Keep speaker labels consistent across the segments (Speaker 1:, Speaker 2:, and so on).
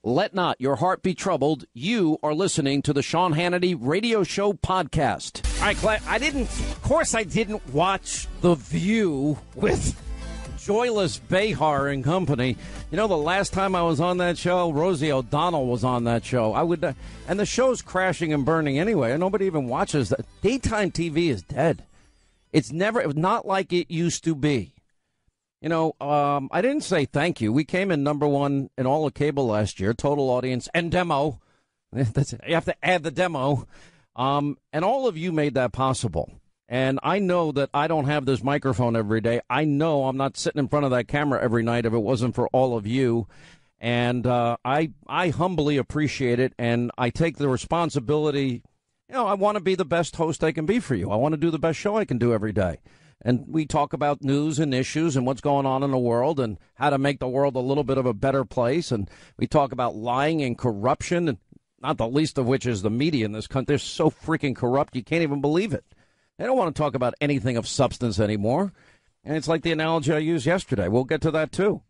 Speaker 1: Let not your heart be troubled. You are listening to the Sean Hannity Radio Show podcast. All right, Clay, I didn't watch The View with Joyless Behar and company. You know, the last time I was on that show, Rosie O'Donnell was on that show. And the show's crashing and burning anyway. Nobody even watches that. Daytime TV is dead. It's not like it used to be. You know, I didn't say thank you. We came in number one in all of cable last year, total audience and demo. That's it. You have to add the demo. And all of you made that possible. And I know that I don't have this microphone every day. I know I'm not sitting in front of that camera every night if it wasn't for all of you. And I humbly appreciate it. And I take the responsibility. You know, I want to be the best host I can be for you. I want to do the best show I can do every day. And we talk about news and issues and what's going on in the world and how to make the world a little bit of a better place. And we talk about lying and corruption, and not the least of which is the media in this country. They're so freaking corrupt, you can't even believe it. They don't want to talk about anything of substance anymore. And it's like the analogy I used yesterday. We'll get to that, too.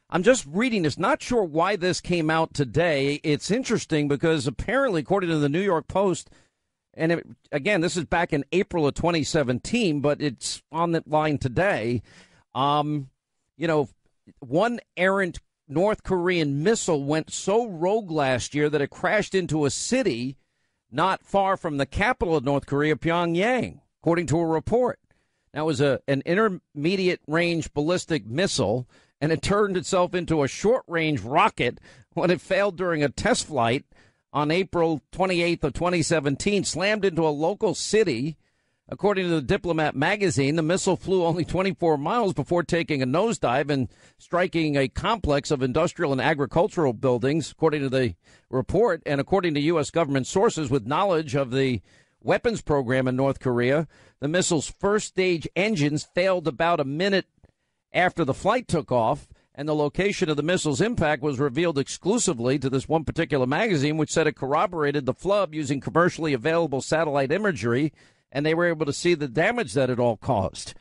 Speaker 1: I'm just reading this, not sure why this came out today. It's interesting because apparently, according to the New York Post, and again, this is back in April of 2017, but it's on the line today. You know, one errant North Korean missile went so rogue last year that it crashed into a city not far from the capital of North Korea, Pyongyang, according to a report. That was an intermediate range ballistic missile, and it turned itself into a short range rocket when it failed during a test flight on April 28th of 2017, slammed into a local city. According to the Diplomat magazine, the missile flew only 24 miles before taking a nosedive and striking a complex of industrial and agricultural buildings, according to the report. And according to U.S. government sources with knowledge of the weapons program in North Korea, the missile's first stage engines failed about a minute after the flight took off. And the location of the missile's impact was revealed exclusively to this one particular magazine, which said it corroborated the flub using commercially available satellite imagery, and they were able to see the damage that it all caused.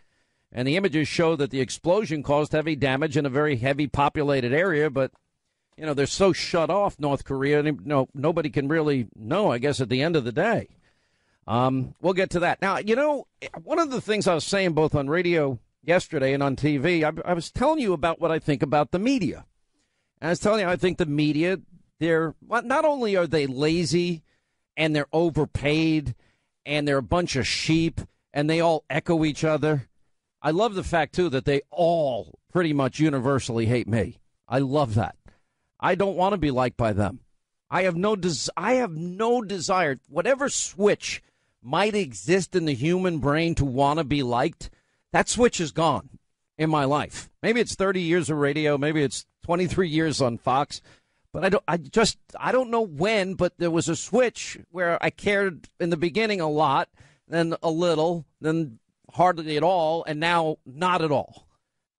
Speaker 1: And the images show that the explosion caused heavy damage in a very heavy populated area, but, you know, they're so shut off, North Korea, nobody can really know, I guess, at the end of the day. We'll get to that. Now, you know, one of the things I was saying both on radio yesterday and on TV, I was telling you about what I think about the media. And I was telling you, I think the media, not only are they lazy and they're overpaid and they're a bunch of sheep and they all echo each other. I love the fact, too, that they all pretty much universally hate me. I love that. I don't want to be liked by them. I have no desire, whatever switch might exist in the human brain to want to be liked, that switch is gone in my life. Maybe it's 30 years of radio. Maybe it's 23 years on Fox. But I don't know when, but there was a switch where I cared in the beginning a lot, then a little, then hardly at all, and now not at all.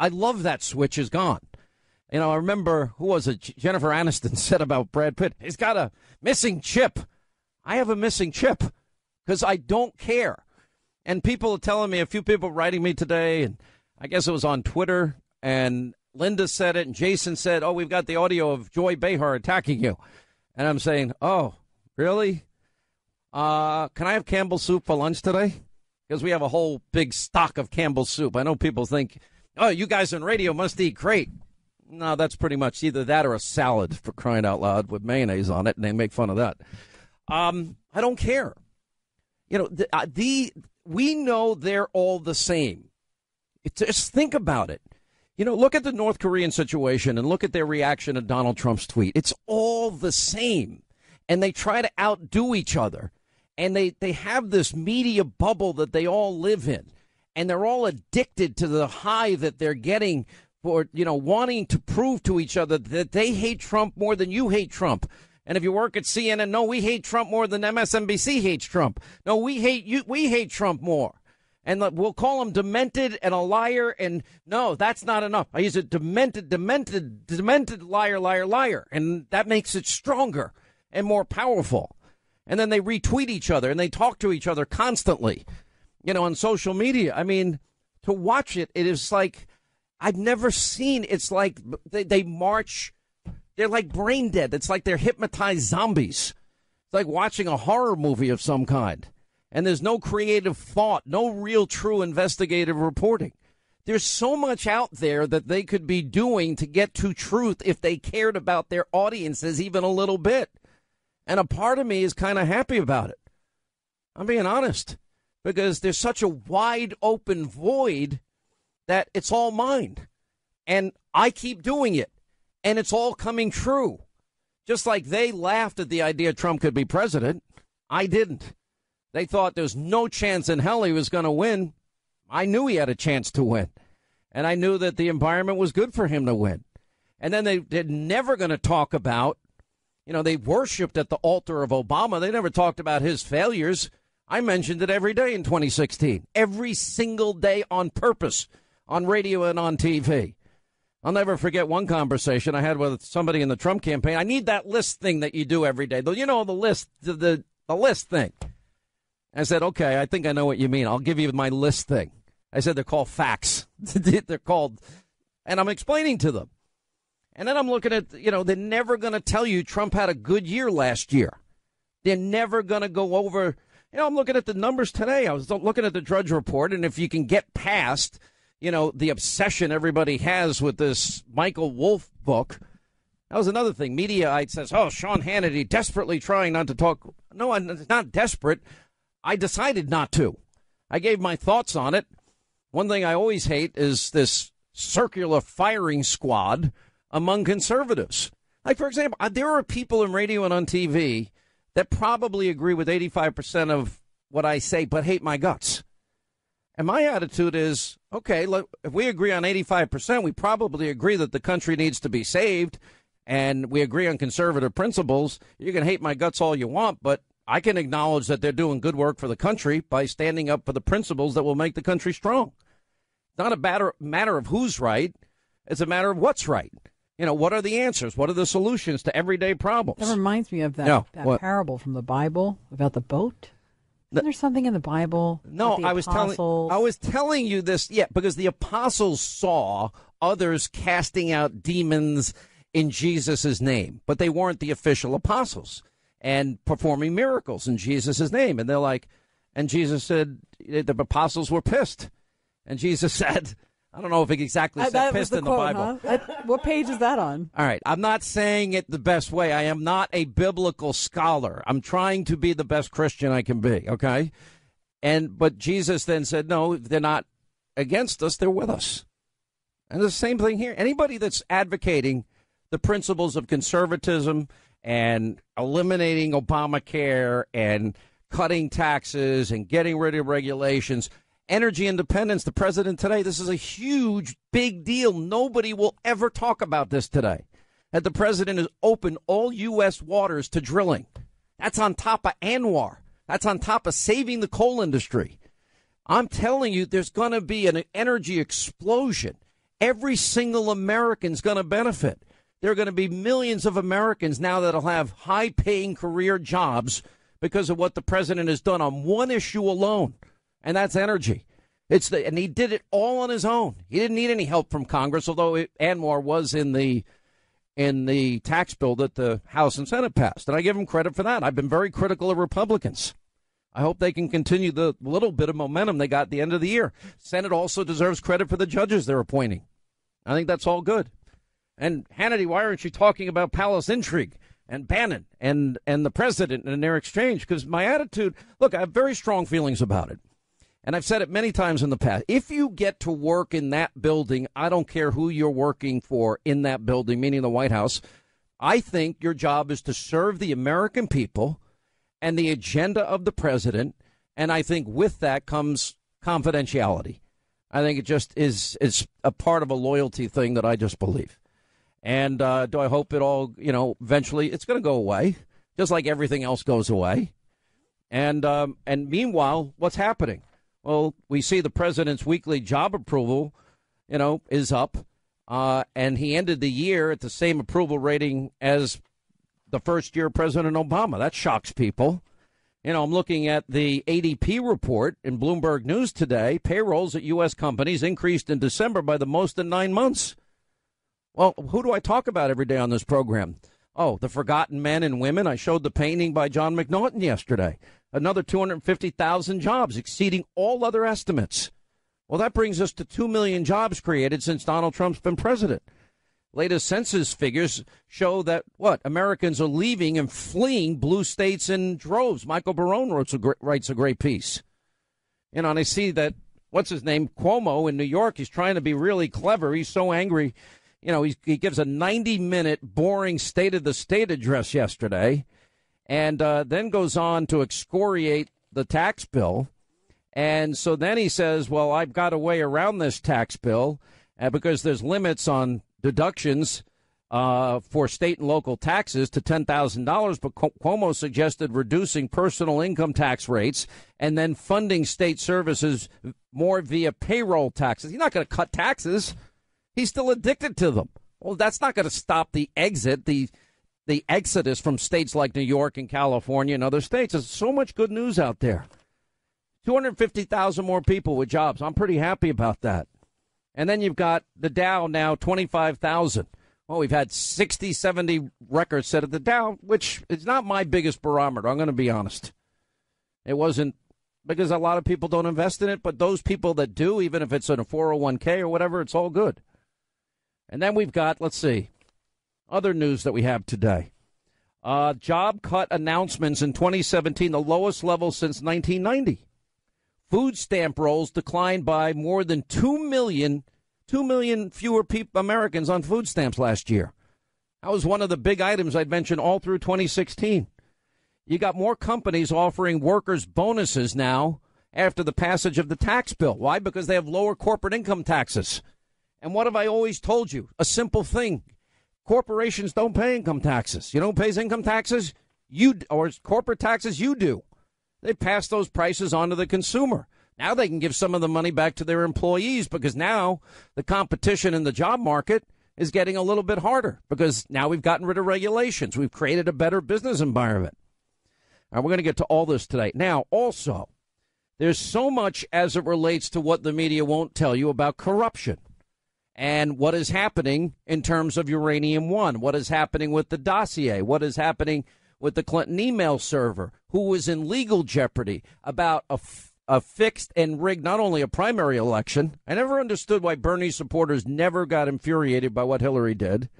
Speaker 1: I love that switch is gone. You know, I remember, who was it? Jennifer Aniston said about Brad Pitt, he's got a missing chip. I have a missing chip because I don't care. And people are telling me, a few people writing me today, and I guess it was on Twitter, and Linda said it, and Jason said, oh, we've got the audio of Joy Behar attacking you. And I'm saying, oh, really? Can I have Campbell's soup for lunch today? Because we have a whole big stock of Campbell's soup. I know people think, oh, you guys on radio must eat great. No, that's pretty much either that or a salad, for crying out loud, with mayonnaise on it, and they make fun of that. I don't care. You know, we know they're all the same. Just think about it. You know, look at the North Korean situation and look at their reaction to Donald Trump's tweet. It's all the same. And they try to outdo each other. And they have this media bubble that they all live in. And they're all addicted to the high that they're getting for, you know, wanting to prove to each other that they hate Trump more than you hate Trump. And if you work at CNN, no, we hate Trump more than MSNBC hates Trump. No, we hate you. We hate Trump more. And we'll call him demented and a liar. And no, that's not enough. I use a demented, liar, liar, liar. And that makes it stronger and more powerful. And then they retweet each other and they talk to each other constantly, you know, on social media. I mean, to watch it, it is like I've never seen. It's like they march. they're like brain dead. It's like they're hypnotized zombies. It's like watching a horror movie of some kind. And there's no creative thought, no real true investigative reporting. There's so much out there that they could be doing to get to truth if they cared about their audiences even a little bit. And a part of me is kind of happy about it. I'm being honest, because there's such a wide open void that it's all mine. And I keep doing it. And it's all coming true. Just like they laughed at the idea Trump could be president, I didn't. They thought there's no chance in hell he was going to win. I knew he had a chance to win. And I knew that the environment was good for him to win. And then they're never going to talk about, they worshipped at the altar of Obama. They never talked about his failures. I mentioned it every day in 2016, every single day on purpose, on radio and on TV. I'll never forget one conversation I had with somebody in the Trump campaign. I need that list thing that you do every day. The list, the list thing. I said, okay, I think I know what you mean. I'll give you my list thing. I said, they're called facts. They're called, and I'm explaining to them. And then I'm looking at, they're never going to tell you Trump had a good year last year. They're never going to go over, I'm looking at the numbers today. I was looking at the Drudge Report, and if you can get past, the obsession everybody has with this Michael Wolff book, that was another thing. Mediaite says, Sean Hannity desperately trying not to talk. No, I'm not desperate. I decided not to. I gave my thoughts on it. One thing I always hate is this circular firing squad among conservatives. Like, for example, there are people in radio and on TV that probably agree with 85% of what I say, but hate my guts. And my attitude is, okay, look, if we agree on 85%, we probably agree that the country needs to be saved, and we agree on conservative principles. You can hate my guts all you want, but I can acknowledge that they're doing good work for the country by standing up for the principles that will make the country strong. It's not a matter of who's right. It's a matter of what's right. What are the answers? What are the solutions to everyday problems?
Speaker 2: That reminds me of that parable from the Bible about the boat. Isn't there something in the Bible?
Speaker 1: No, I was telling you this, because the apostles saw others casting out demons in Jesus' name, but they weren't the official apostles and performing miracles in Jesus' name. And they're like, and Jesus said, the apostles were pissed. And Jesus said, I don't know if he exactly said pissed in the Bible.
Speaker 2: Huh? What page is that on?
Speaker 1: All right. I'm not saying it the best way. I am not a biblical scholar. I'm trying to be the best Christian I can be. Okay. But Jesus then said, no, they're not against us. They're with us. And the same thing here. Anybody that's advocating the principles of conservatism and eliminating Obamacare and cutting taxes and getting rid of regulations, energy independence, the president today, this is a huge, big deal. Nobody will ever talk about this today. That the president has opened all U.S. waters to drilling. That's on top of Anwar. That's on top of saving the coal industry. I'm telling you, there's going to be an energy explosion. Every single American's going to benefit. There are going to be millions of Americans now that'll have high-paying career jobs because of what the president has done on one issue alone, and that's energy. And he did it all on his own. He didn't need any help from Congress, although Anwar was in the tax bill that the House and Senate passed, and I give him credit for that. I've been very critical of Republicans. I hope they can continue the little bit of momentum they got at the end of the year. Senate also deserves credit for the judges they're appointing. I think that's all good. And Hannity, why aren't you talking about palace intrigue and Bannon and the president and their exchange? Because my attitude, look, I have very strong feelings about it. And I've said it many times in the past. If you get to work in that building, I don't care who you're working for in that building, meaning the White House. I think your job is to serve the American people and the agenda of the president. And I think with that comes confidentiality. I think it just is a part of a loyalty thing that I just believe. And do I hope it all, eventually it's going to go away, just like everything else goes away. And meanwhile, what's happening? Well, we see the president's weekly job approval, is up. And he ended the year at the same approval rating as the first year President Obama. That shocks people. I'm looking at the ADP report in Bloomberg News today. Payrolls at U.S. companies increased in December by the most in 9 months. Well, who do I talk about every day on this program? Oh, the forgotten men and women. I showed the painting by John McNaughton yesterday. Another 250,000 jobs, exceeding all other estimates. Well, that brings us to 2 million jobs created since Donald Trump's been president. Latest census figures show that, Americans are leaving and fleeing blue states in droves. Michael Barone writes a great piece. And I see that, what's his name, Cuomo in New York, he's trying to be really clever. He's so angry. He gives a 90-minute boring State of the State address yesterday and then goes on to excoriate the tax bill. And so then he says, well, I've got a way around this tax bill because there's limits on deductions for state and local taxes to $10,000. But Cuomo suggested reducing personal income tax rates and then funding state services more via payroll taxes. He's not going to cut taxes. He's still addicted to them. Well, that's not going to stop the exodus from states like New York and California and other states. There's so much good news out there. 250,000 more people with jobs. I'm pretty happy about that. And then you've got the Dow now, 25,000. Well, we've had 60, 70 records set at the Dow, which is not my biggest barometer. I'm going to be honest. It wasn't because a lot of people don't invest in it, but those people that do, even if it's in a 401k or whatever, it's all good. And then we've got, let's see, other news that we have today. Job cut announcements in 2017, the lowest level since 1990. Food stamp rolls declined by more than 2 million fewer Americans on food stamps last year. That was one of the big items I'd mentioned all through 2016. You got more companies offering workers bonuses now after the passage of the tax bill. Why? Because they have lower corporate income taxes. And what have I always told you? A simple thing. Corporations don't pay income taxes. You know who pays income taxes? Or corporate taxes, you do. They pass those prices on to the consumer. Now they can give some of the money back to their employees because now the competition in the job market is getting a little bit harder because now we've gotten rid of regulations. We've created a better business environment. All right, we're going to get to all this today. Now, also, there's so much as it relates to what the media won't tell you about corruption and what is happening in terms of Uranium One, what is happening with the dossier, what is happening with the Clinton email server, who was in legal jeopardy about a fixed and rigged, not only a primary election. I never understood why Bernie supporters never got infuriated by what Hillary did.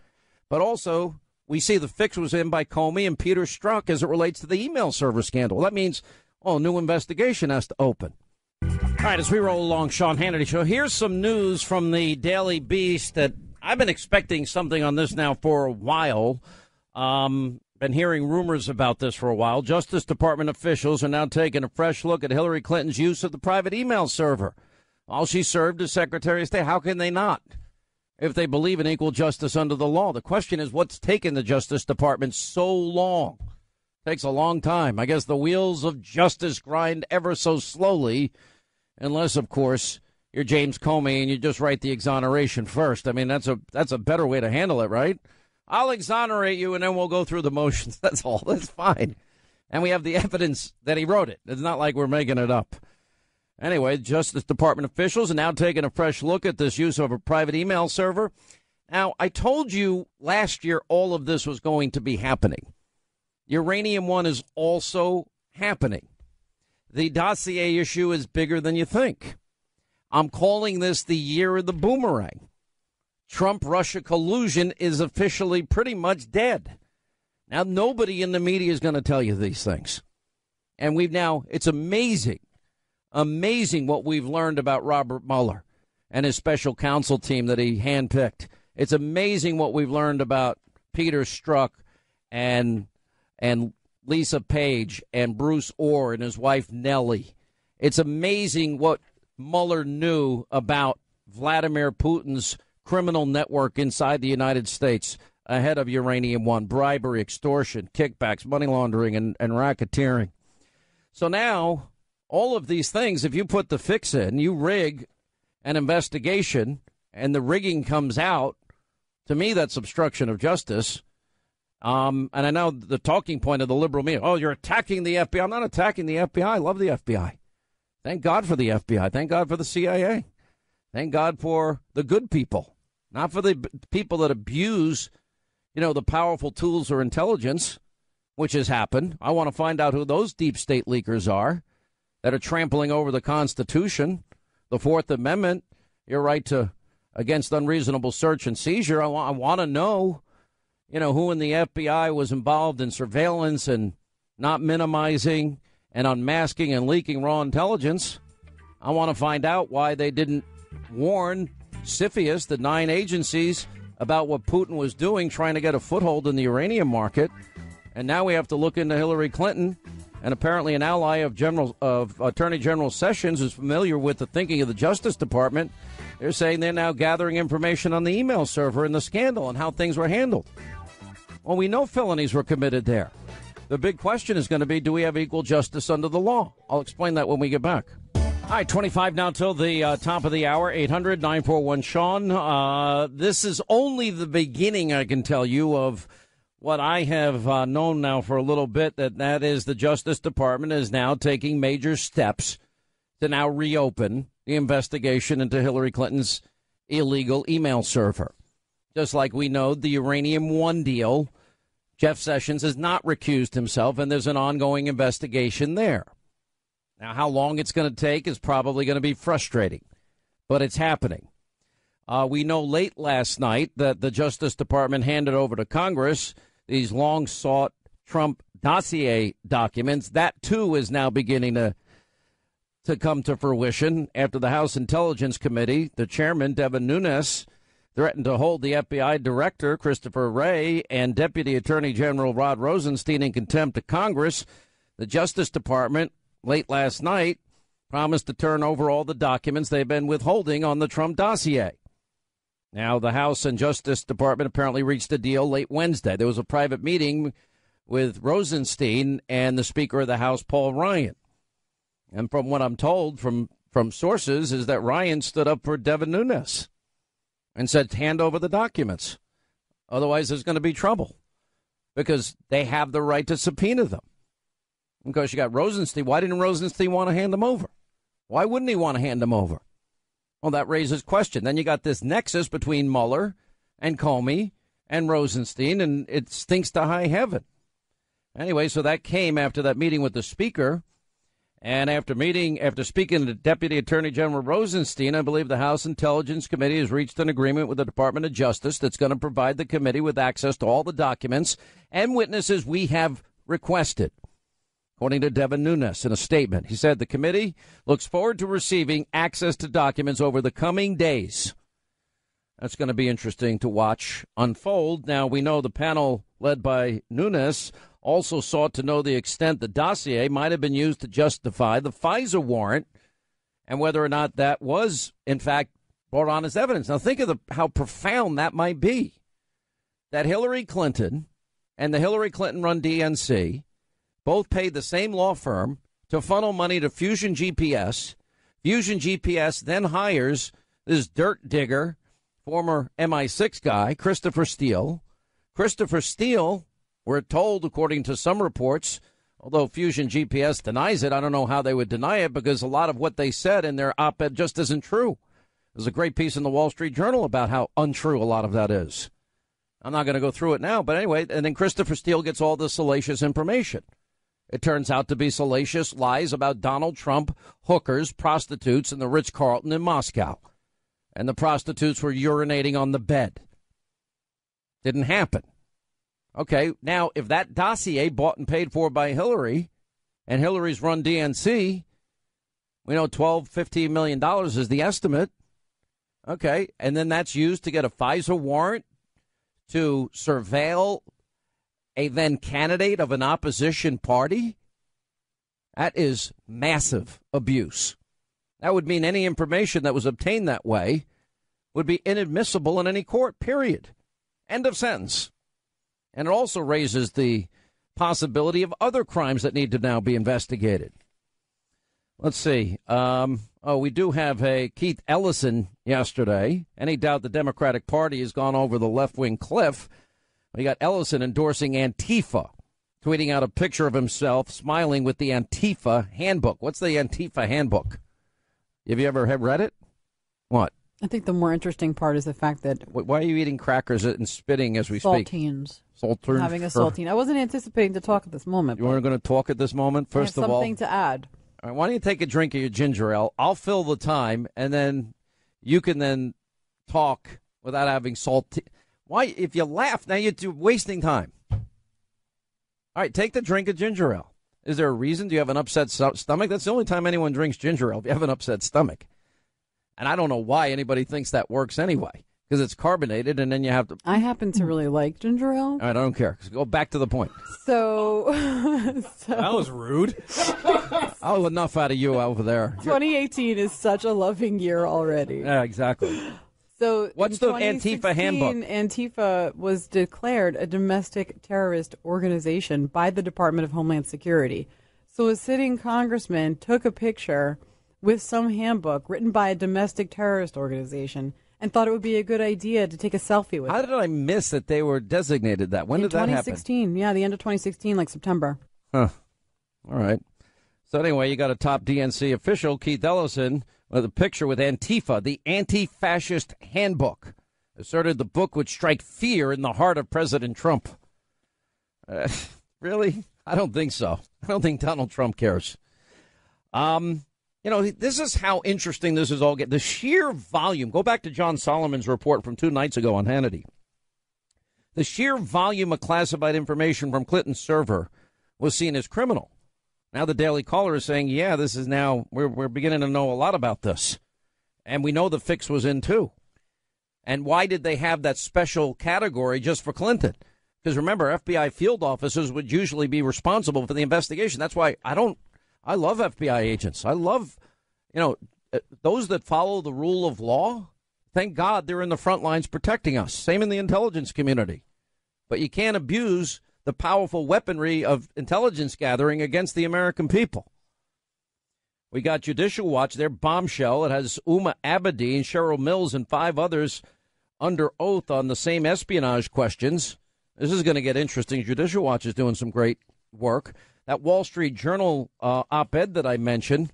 Speaker 1: But also, we see the fix was in by Comey and Peter Strzok as it relates to the email server scandal. That means, a new investigation has to open. All right, as we roll along, Sean Hannity Show, here's some news from the Daily Beast that I've been expecting something on this now for a while. Been hearing rumors about this for a while. Justice Department officials are now taking a fresh look at Hillary Clinton's use of the private email server. While she served as Secretary of State, how can they not? If they believe in equal justice under the law. The question is, what's taken the Justice Department so long? Takes a long time. I guess the wheels of justice grind ever so slowly, unless, of course, you're James Comey and you just write the exoneration first. I mean, that's a better way to handle it, right? I'll exonerate you, and then we'll go through the motions. That's all. That's fine. And we have the evidence that he wrote it. It's not like we're making it up. Anyway, Justice Department officials are now taking a fresh look at this use of a private email server. Now, I told you last year all of this was going to be happening. Uranium One is also happening. The dossier issue is bigger than you think. I'm calling this the year of the boomerang. Trump-Russia collusion is officially pretty much dead. Now, nobody in the media is going to tell you these things. And it's amazing what we've learned about Robert Mueller and his special counsel team that he handpicked. It's amazing what we've learned about Peter Strzok and Lisa Page and Bruce Orr and his wife Nellie. It's amazing what Mueller knew about Vladimir Putin's criminal network inside the United States ahead of Uranium One, bribery, extortion, kickbacks, money laundering, and racketeering. So now, all of these things, if you put the fix in, you rig an investigation, and the rigging comes out, to me, that's obstruction of justice. And I know the talking point of the liberal media, you're attacking the FBI. I'm not attacking the FBI. I love the FBI. Thank God for the FBI. Thank God for the CIA. Thank God for the good people. not for the people that abuse, the powerful tools or intelligence, which has happened. I want to find out who those deep state leakers are that are trampling over the Constitution, the Fourth Amendment, your right to against unreasonable search and seizure. I want to know, who in the FBI was involved in surveillance and not minimizing and unmasking and leaking raw intelligence. I want to find out why they didn't warn CFIUS, the 9 agencies, about what Putin was doing, trying to get a foothold in the uranium market. And now we have to look into Hillary Clinton, and apparently an ally of Attorney General Sessions, who's familiar with the thinking of the Justice Department. They're saying they're now gathering information on the email server and the scandal and how things were handled. Well, we know felonies were committed there. The big question is going to be, do we have equal justice under the law? I'll explain that when we get back. All right, 25 now till the top of the hour, 800-941-SEAN. This is only the beginning, I can tell you, of what I have known now for a little bit, that is the Justice Department is now taking major steps to now reopen the investigation into Hillary Clinton's illegal email server. Just like we know the Uranium One deal, Jeff Sessions has not recused himself, and there's an ongoing investigation there. Now, how long it's going to take is probably going to be frustrating, but it's happening. We know late last night that the Justice Department handed over to Congress these long-sought Trump dossier documents. That, too, is now beginning to come to fruition after the House Intelligence Committee, the chairman, Devin Nunes, threatened to hold the FBI director, Christopher Wray, and Deputy Attorney General Rod Rosenstein in contempt of Congress. The Justice Department, late last night, promised to turn over all the documents they've been withholding on the Trump dossier. Now, the House and Justice Department apparently reached a deal late Wednesday. There was a private meeting with Rosenstein and the Speaker of the House, Paul Ryan. And from what I'm told from sources is that Ryan stood up for Devin Nunes and said, hand over the documents. Otherwise, there's going to be trouble because they have the right to subpoena them. Because you got Rosenstein. Why didn't Rosenstein want to hand them over? Why wouldn't he want to hand them over? Well, that raises question. Then you got this nexus between Muller and Comey and Rosenstein, and it stinks to high heaven. Anyway, so that came after that meeting with the Speaker. And after speaking to Deputy Attorney General Rosenstein, I believe the House Intelligence Committee has reached an agreement with the Department of Justice that's going to provide the committee with access to all the documents and witnesses we have requested. According to Devin Nunes in a statement, he said the committee looks forward to receiving access to documents over the coming days. That's going to be interesting to watch unfold. Now, we know the panel led by Nunes also sought to know the extent the dossier might have been used to justify the FISA warrant and whether or not that was, in fact, brought on as evidence. Now, think of how profound that might be, that Hillary Clinton and the Hillary Clinton-run DNC both paid the same law firm to funnel money to Fusion GPS. Fusion GPS then hires this dirt digger, former MI6 guy, Christopher Steele. Christopher Steele, we're told, according to some reports, although Fusion GPS denies it, I don't know how they would deny it because a lot of what they said in their op-ed just isn't true. There's a great piece in the Wall Street Journal about how untrue a lot of that is. I'm not going to go through it now, but anyway, and then Christopher Steele gets all the salacious information. It turns out to be salacious lies about Donald Trump, hookers, prostitutes, and the Ritz-Carlton in Moscow. And the prostitutes were urinating on the bed. Didn't happen. Okay, now, if that dossier bought and paid for by Hillary and Hillary's run DNC, we know $12-15 million is the estimate. Okay, and then that's used to get a FISA warrant to surveil a then candidate of an opposition party. That is massive abuse. That would mean any information that was obtained that way would be inadmissible in any court, period. End of sentence. And it also raises the possibility of other crimes that need to now be investigated. Let's see. We do have a Keith Ellison yesterday. Any doubt the Democratic Party has gone over the left-wing cliff? We got Ellison endorsing Antifa, tweeting out a picture of himself smiling with the Antifa handbook. What's the Antifa handbook? Have you ever read it? What?
Speaker 2: I think the more interesting part is the fact that...
Speaker 1: Why are you eating crackers and spitting as we speak?
Speaker 2: Saltines.
Speaker 1: Saltines.
Speaker 2: Having a saltine. I wasn't anticipating to talk at this moment.
Speaker 1: You weren't going to talk at this moment? First of all,
Speaker 2: something to add.
Speaker 1: All right, why don't you take a drink of your ginger ale? I'll fill the time, and then you can then talk without having saltine. Why? If you laugh, now you're wasting time. All right, take the drink of ginger ale. Is there a reason? Do you have an upset stomach? That's the only time anyone drinks ginger ale, if you have an upset stomach. And I don't know why anybody thinks that works anyway, because it's carbonated, and then you have to...
Speaker 2: I happen to really like ginger ale.
Speaker 1: All right, I don't care. Go back to the point.
Speaker 2: So
Speaker 3: that was rude.
Speaker 1: Oh, enough out of you over there.
Speaker 2: 2018 is such a loving year already.
Speaker 1: Yeah, exactly.
Speaker 2: So
Speaker 1: what's the Antifa handbook?
Speaker 2: Antifa was declared a domestic terrorist organization by the Department of Homeland Security. So a sitting congressman took a picture with some handbook written by a domestic terrorist organization and thought it would be a good idea to take a selfie with it.
Speaker 1: How did I miss that they were designated that? When did that happen?
Speaker 2: 2016. Yeah, the end of 2016, like September.
Speaker 1: Huh. All right. So anyway, you got a top DNC official, Keith Ellison, with a picture with Antifa, the anti-fascist handbook. Asserted the book would strike fear in the heart of President Trump. Really? I don't think so. I don't think Donald Trump cares. You know, this is how interesting this is all getting. The sheer volume. Go back to John Solomon's report from 2 nights ago on Hannity. The sheer volume of classified information from Clinton's server was seen as criminal. Now the Daily Caller is saying, yeah, this is now, we're beginning to know a lot about this. And we know the fix was in, too. And why did they have that special category just for Clinton? Because remember, FBI field officers would usually be responsible for the investigation. That's why I love FBI agents. I love, those that follow the rule of law. Thank God they're in the front lines protecting us. Same in the intelligence community. But you can't abuse the powerful weaponry of intelligence gathering against the American people. We got Judicial Watch, their bombshell. It has Uma Abedin, Cheryl Mills, and 5 others under oath on the same espionage questions. This is going to get interesting. Judicial Watch is doing some great work. That Wall Street Journal op-ed that I mentioned.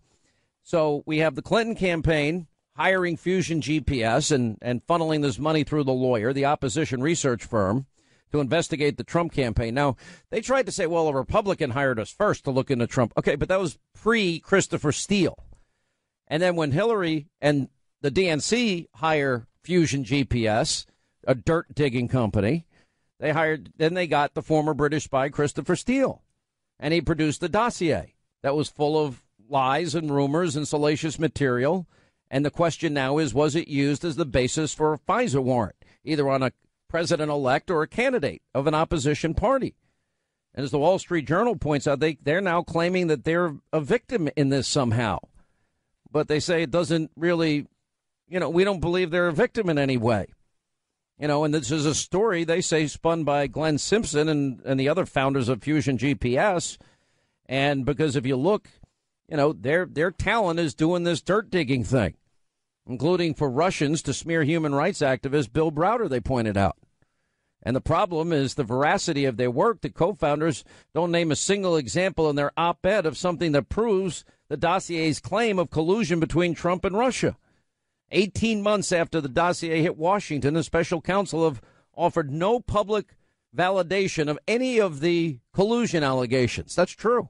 Speaker 1: So we have the Clinton campaign hiring Fusion GPS and funneling this money through the lawyer, the opposition research firm, to investigate the Trump campaign. Now, they tried to say, well, a Republican hired us first to look into Trump. Okay, but that was pre-Christopher Steele. And then when Hillary and the DNC hire Fusion GPS, a dirt-digging company, then they got the former British spy Christopher Steele. And he produced a dossier that was full of lies and rumors and salacious material. And the question now is, was it used as the basis for a FISA warrant, either on a president-elect or a candidate of an opposition party? And as the Wall Street Journal points out, they're now claiming that they're a victim in this somehow. But they say it doesn't really, we don't believe they're a victim in any way. And this is a story, they say, spun by Glenn Simpson and the other founders of Fusion GPS. And because if you look, their talent is doing this dirt digging thing, including for Russians to smear human rights activist Bill Browder, they pointed out. And the problem is the veracity of their work. The co-founders don't name a single example in their op-ed of something that proves the dossier's claim of collusion between Trump and Russia. 18 months after the dossier hit Washington, the special counsel have offered no public validation of any of the collusion allegations. That's true.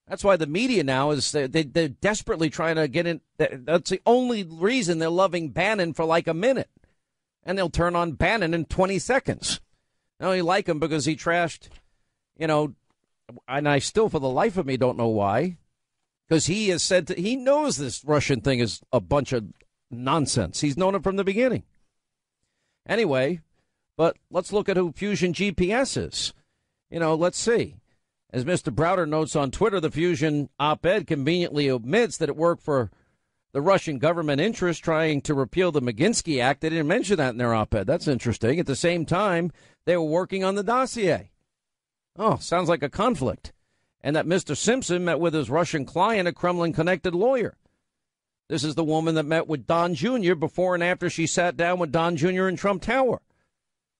Speaker 1: That's why the media now is they're desperately trying to get in. That's the only reason they're loving Bannon for like a minute. And they'll turn on Bannon in 20 seconds. I only like him because he trashed, and I still for the life of me don't know why. Because he has said he knows this Russian thing is a bunch of nonsense. He's known it from the beginning. Anyway, but let's look at who Fusion GPS is. Let's see. As Mr. Browder notes on Twitter, the Fusion op-ed conveniently omits that it worked for the Russian government interest trying to repeal the Maginski Act. They didn't mention that in their op-ed. That's interesting. At the same time, they were working on the dossier. Oh, sounds like a conflict. And that Mr. Simpson met with his Russian client, a Kremlin-connected lawyer. This is the woman that met with Don Jr. before and after she sat down with Don Jr. in Trump Tower.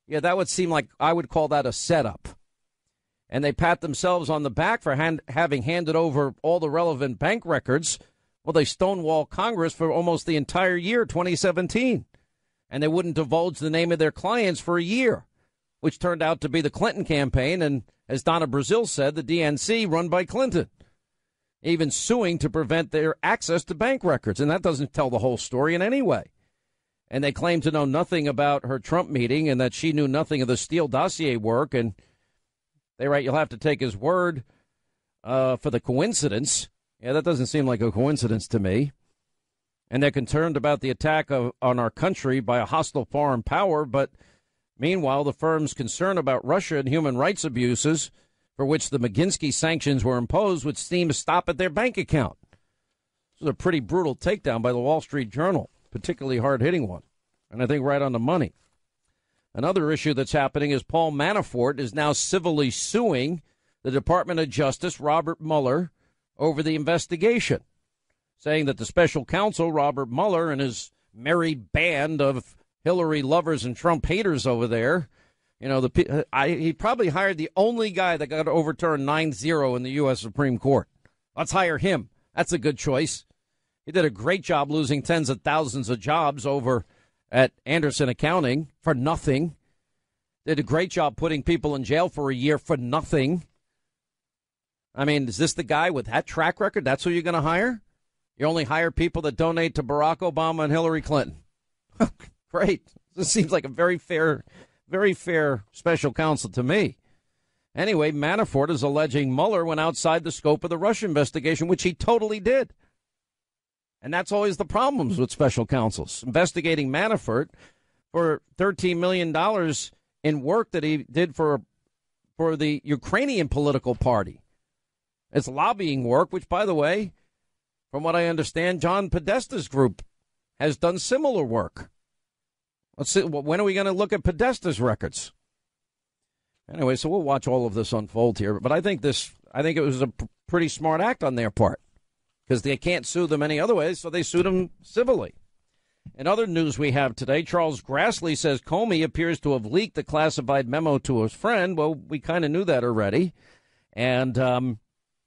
Speaker 1: Yeah, that would seem like I would call that a setup. And they pat themselves on the back for having handed over all the relevant bank records Well, they stonewalled Congress for almost the entire year, 2017, and they wouldn't divulge the name of their clients for a year, which turned out to be the Clinton campaign. And as Donna Brazil said, the DNC run by Clinton, even suing to prevent their access to bank records. And that doesn't tell the whole story in any way. And they claim to know nothing about her Trump meeting and that she knew nothing of the Steele dossier work. And they write, you'll have to take his word for the coincidence. Yeah, that doesn't seem like a coincidence to me. And they're concerned about the attack on our country by a hostile foreign power. But meanwhile, the firm's concern about Russia and human rights abuses for which the Maginski sanctions were imposed would seem to stop at their bank account. This is a pretty brutal takedown by the Wall Street Journal, particularly hard-hitting one, and I think right on the money. Another issue that's happening is Paul Manafort is now civilly suing the Department of Justice, Robert Mueller, over the investigation, saying that the special counsel, Robert Mueller, and his merry band of Hillary lovers and Trump haters over there, you know, he probably hired the only guy that got overturned 9-0 in the U.S. Supreme Court. Let's hire him. That's a good choice. He did a great job losing tens of thousands of jobs over at Anderson Accounting for nothing. Did a great job putting people in jail for a year for nothing. I mean, is this the guy with that track record? That's who you're going to hire? You only hire people that donate to Barack Obama and Hillary Clinton. Great. This seems like a very fair special counsel to me. Anyway, Manafort is alleging Mueller went outside the scope of the Russia investigation, which he totally did. And that's always the problems with special counsels. Investigating Manafort for $13 million in work that he did for the Ukrainian political party. It's lobbying work, which, by the way, from what I understand, John Podesta's group has done similar work. Let's see, when are we going to look at Podesta's records? Anyway, so we'll watch all of this unfold here. But I think it was a pretty smart act on their part, because they can't sue them any other way, so they sued them civilly. In other news we have today, Charles Grassley says Comey appears to have leaked the classified memo to his friend. Well, we kind of knew that already. And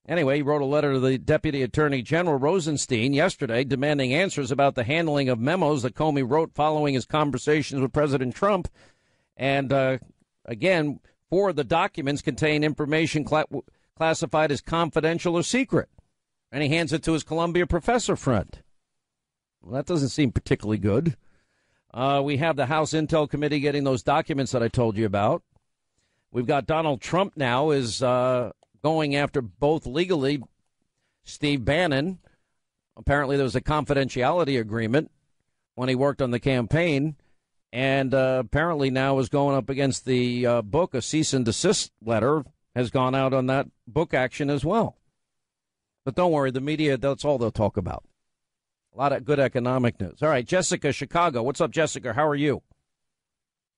Speaker 1: anyway, he wrote a letter to the Deputy Attorney General Rosenstein yesterday demanding answers about the handling of memos that Comey wrote following his conversations with President Trump. And again, 4 of the documents contain information classified as confidential or secret. And he hands it to his Columbia professor friend. Well, that doesn't seem particularly good. We have the House Intel Committee getting those documents that I told you about. We've got Donald Trump now is going after both legally Steve Bannon. Apparently there was a confidentiality agreement when he worked on the campaign. And apparently now is going up against the book. A cease and desist letter has gone out on that book action as well. But don't worry, the media, that's all they'll talk about. A lot of good economic news. All right, Jessica, Chicago. What's up, Jessica? How are you?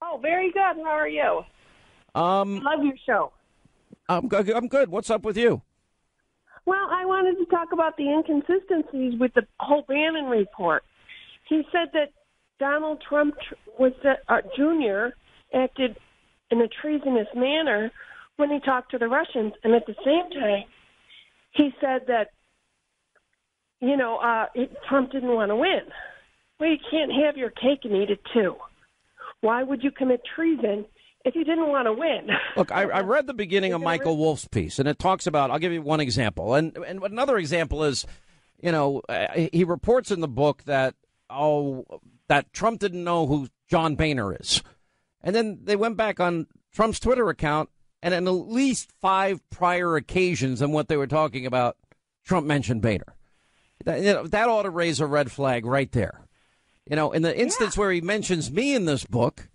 Speaker 4: Oh, very good. How are you? Love your show.
Speaker 1: I'm good. What's up with you?
Speaker 4: Well, I wanted to talk about the inconsistencies with the whole Bannon report. He said that Donald Trump was Jr. acted in a treasonous manner when he talked to the Russians, and at the same time, he said that, Trump didn't want to win. Well, you can't have your cake and eat it too. Why would you commit treason if you didn't want to win?
Speaker 1: Look, I read the beginning of Michael Wolff's piece, and it talks about, I'll give you one example. And another example is, he reports in the book that Trump didn't know who John Boehner is. And then they went back on Trump's Twitter account, and on at least 5 prior occasions on what they were talking about, Trump mentioned Boehner. That ought to raise a red flag right there. In the instance where he mentions me in this book,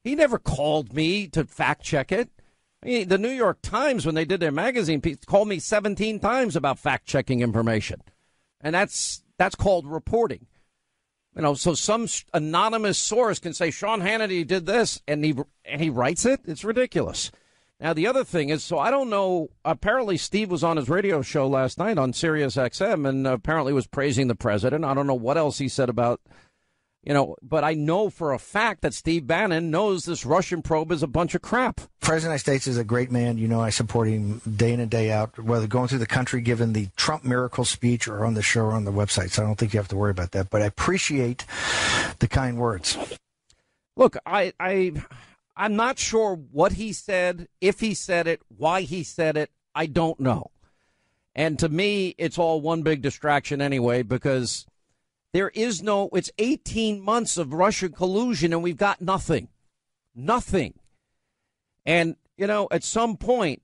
Speaker 1: he never called me to fact check it. I mean, the New York Times, when they did their magazine piece, called me 17 times about fact checking information. And that's called reporting. So some anonymous source can say Sean Hannity did this, and he writes it. It's ridiculous. Now, the other thing is, so I don't know, apparently Steve was on his radio show last night on Sirius XM and apparently was praising the president. I don't know what else he said about, But I know for a fact that Steve Bannon knows this Russian probe is a bunch of crap.
Speaker 5: President of the United States is a great man. I support him day in and day out, whether going through the country, giving the Trump miracle speech or on the show or on the website. So I don't think you have to worry about that. But I appreciate the kind words.
Speaker 1: Look, I'm not sure what he said, if he said it, why he said it. I don't know. And to me, it's all one big distraction anyway, because it's 18 months of Russian collusion and we've got nothing. Nothing. And, at some point,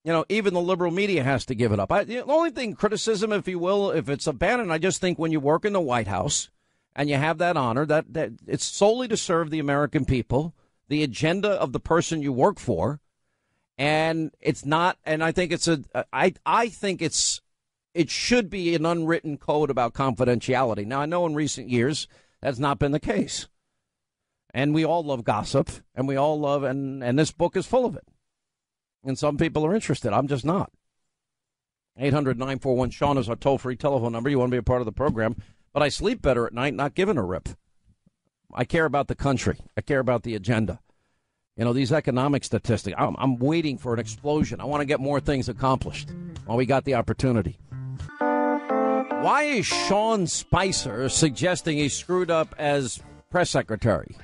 Speaker 1: even the liberal media has to give it up. The only thing, criticism, if you will, if it's a Bannon, I just think when you work in the White House and you have that honor, that it's solely to serve the American people, the agenda of the person you work for. And it's not, and I think it should be an unwritten code about confidentiality. Now, I know in recent years that's not been the case. And we all love gossip, and we all love, and this book is full of it. And some people are interested. I'm just not. 800-941-SEAN is our toll-free telephone number. You want to be a part of the program. But I sleep better at night not giving a rip. I care about the country. I care about the agenda. These economic statistics, I'm waiting for an explosion. I want to get more things accomplished while we got the opportunity. Why is Sean Spicer suggesting he screwed up as press secretary?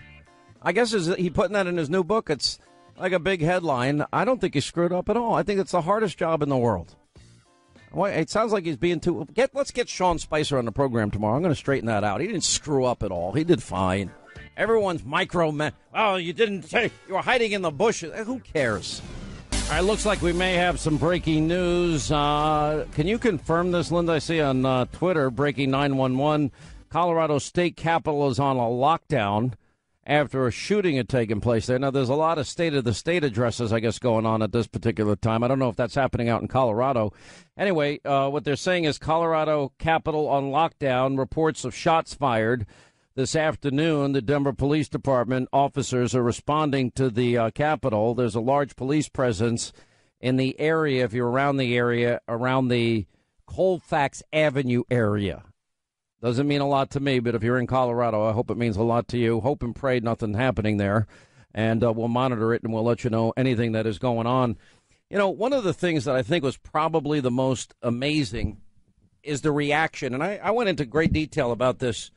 Speaker 1: I guess is he putting that in his new book? It's like a big headline. I don't think he screwed up at all. I think it's the hardest job in the world. It sounds like he's being too... Let's get Sean Spicer on the program tomorrow. I'm going to straighten that out. He didn't screw up at all. He did fine. Everyone's you didn't say you were hiding in the bushes. Who cares? All right, looks like we may have some breaking news. Can you confirm this, Linda? I see on Twitter, breaking 911. Colorado State Capitol is on a lockdown after a shooting had taken place there. Now, there's a lot of state of the state addresses, I guess, going on at this particular time. I don't know if that's happening out in Colorado. Anyway, what they're saying is Colorado Capitol on lockdown, reports of shots fired. This afternoon, the Denver Police Department officers are responding to the Capitol. There's a large police presence in the area, if you're around the area, around the Colfax Avenue area. Doesn't mean a lot to me, but if you're in Colorado, I hope it means a lot to you. Hope and pray nothing happening there. And we'll monitor it and we'll let you know anything that is going on. One of the things that I think was probably the most amazing is the reaction. And I went into great detail about this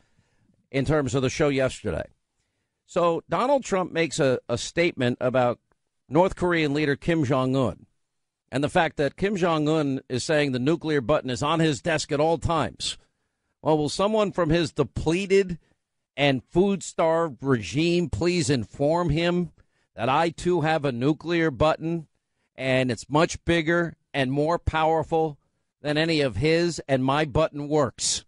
Speaker 1: in terms of the show yesterday. So Donald Trump makes a statement about North Korean leader Kim Jong-un and the fact that Kim Jong-un is saying the nuclear button is on his desk at all times. Well, will someone from his depleted and food-starved regime please inform him that I, too, have a nuclear button and it's much bigger and more powerful than any of his, and my button works?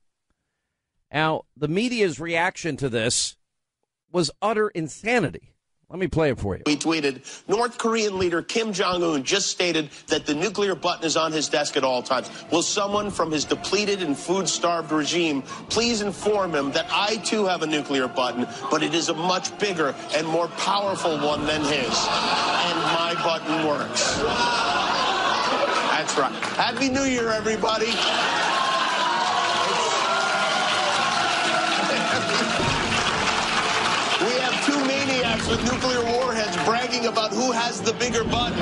Speaker 1: Now, the media's reaction to this was utter insanity. Let me play it for you.
Speaker 6: We tweeted, North Korean leader Kim Jong-un just stated that the nuclear button is on his desk at all times. Will someone from his depleted and food-starved regime please inform him that I, too, have a nuclear button, but it is a much bigger and more powerful one than his, and my button works. That's right. Happy New Year, everybody. We have two maniacs with nuclear warheads bragging about who has the bigger button.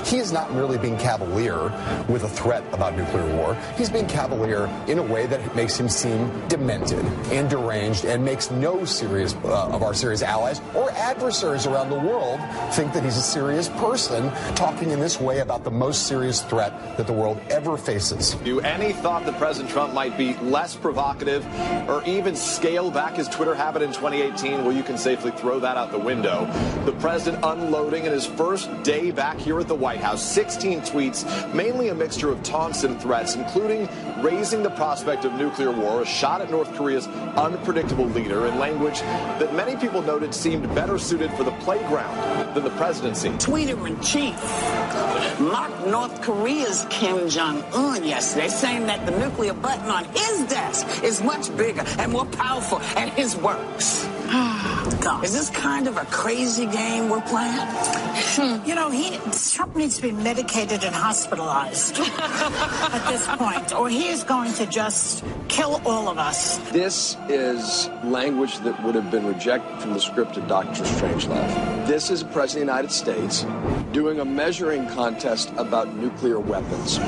Speaker 7: He is not really being cavalier with a threat about nuclear war. He's being cavalier in a way that makes him seem demented and deranged and makes no serious of our serious allies or adversaries around the world think that he's a serious person talking in this way about the most serious threat that the world ever faces.
Speaker 8: Any thought that President Trump might be less provocative or even scale back his Twitter habit in 2018, well, you can safely throw that out the window. The president unloading in his first day back here at the White House, 16 tweets, mainly a mixture of taunts and threats, including raising the prospect of nuclear war, a shot at North Korea's unpredictable leader, in language that many people noted seemed better suited for the playground than the presidency.
Speaker 9: Tweeter in chief mocked North Korea's Kim Jong-un yesterday, saying that the nuclear button on his desk is much bigger and more powerful, and his works. God. Is this kind of a crazy game we're playing?
Speaker 10: You know, Trump needs to be medicated and hospitalized at this point, or he is going to just kill all of us.
Speaker 11: This is language that would have been rejected from the script of Dr. Strangelove. This is the President of the United States doing a measuring contest about nuclear weapons.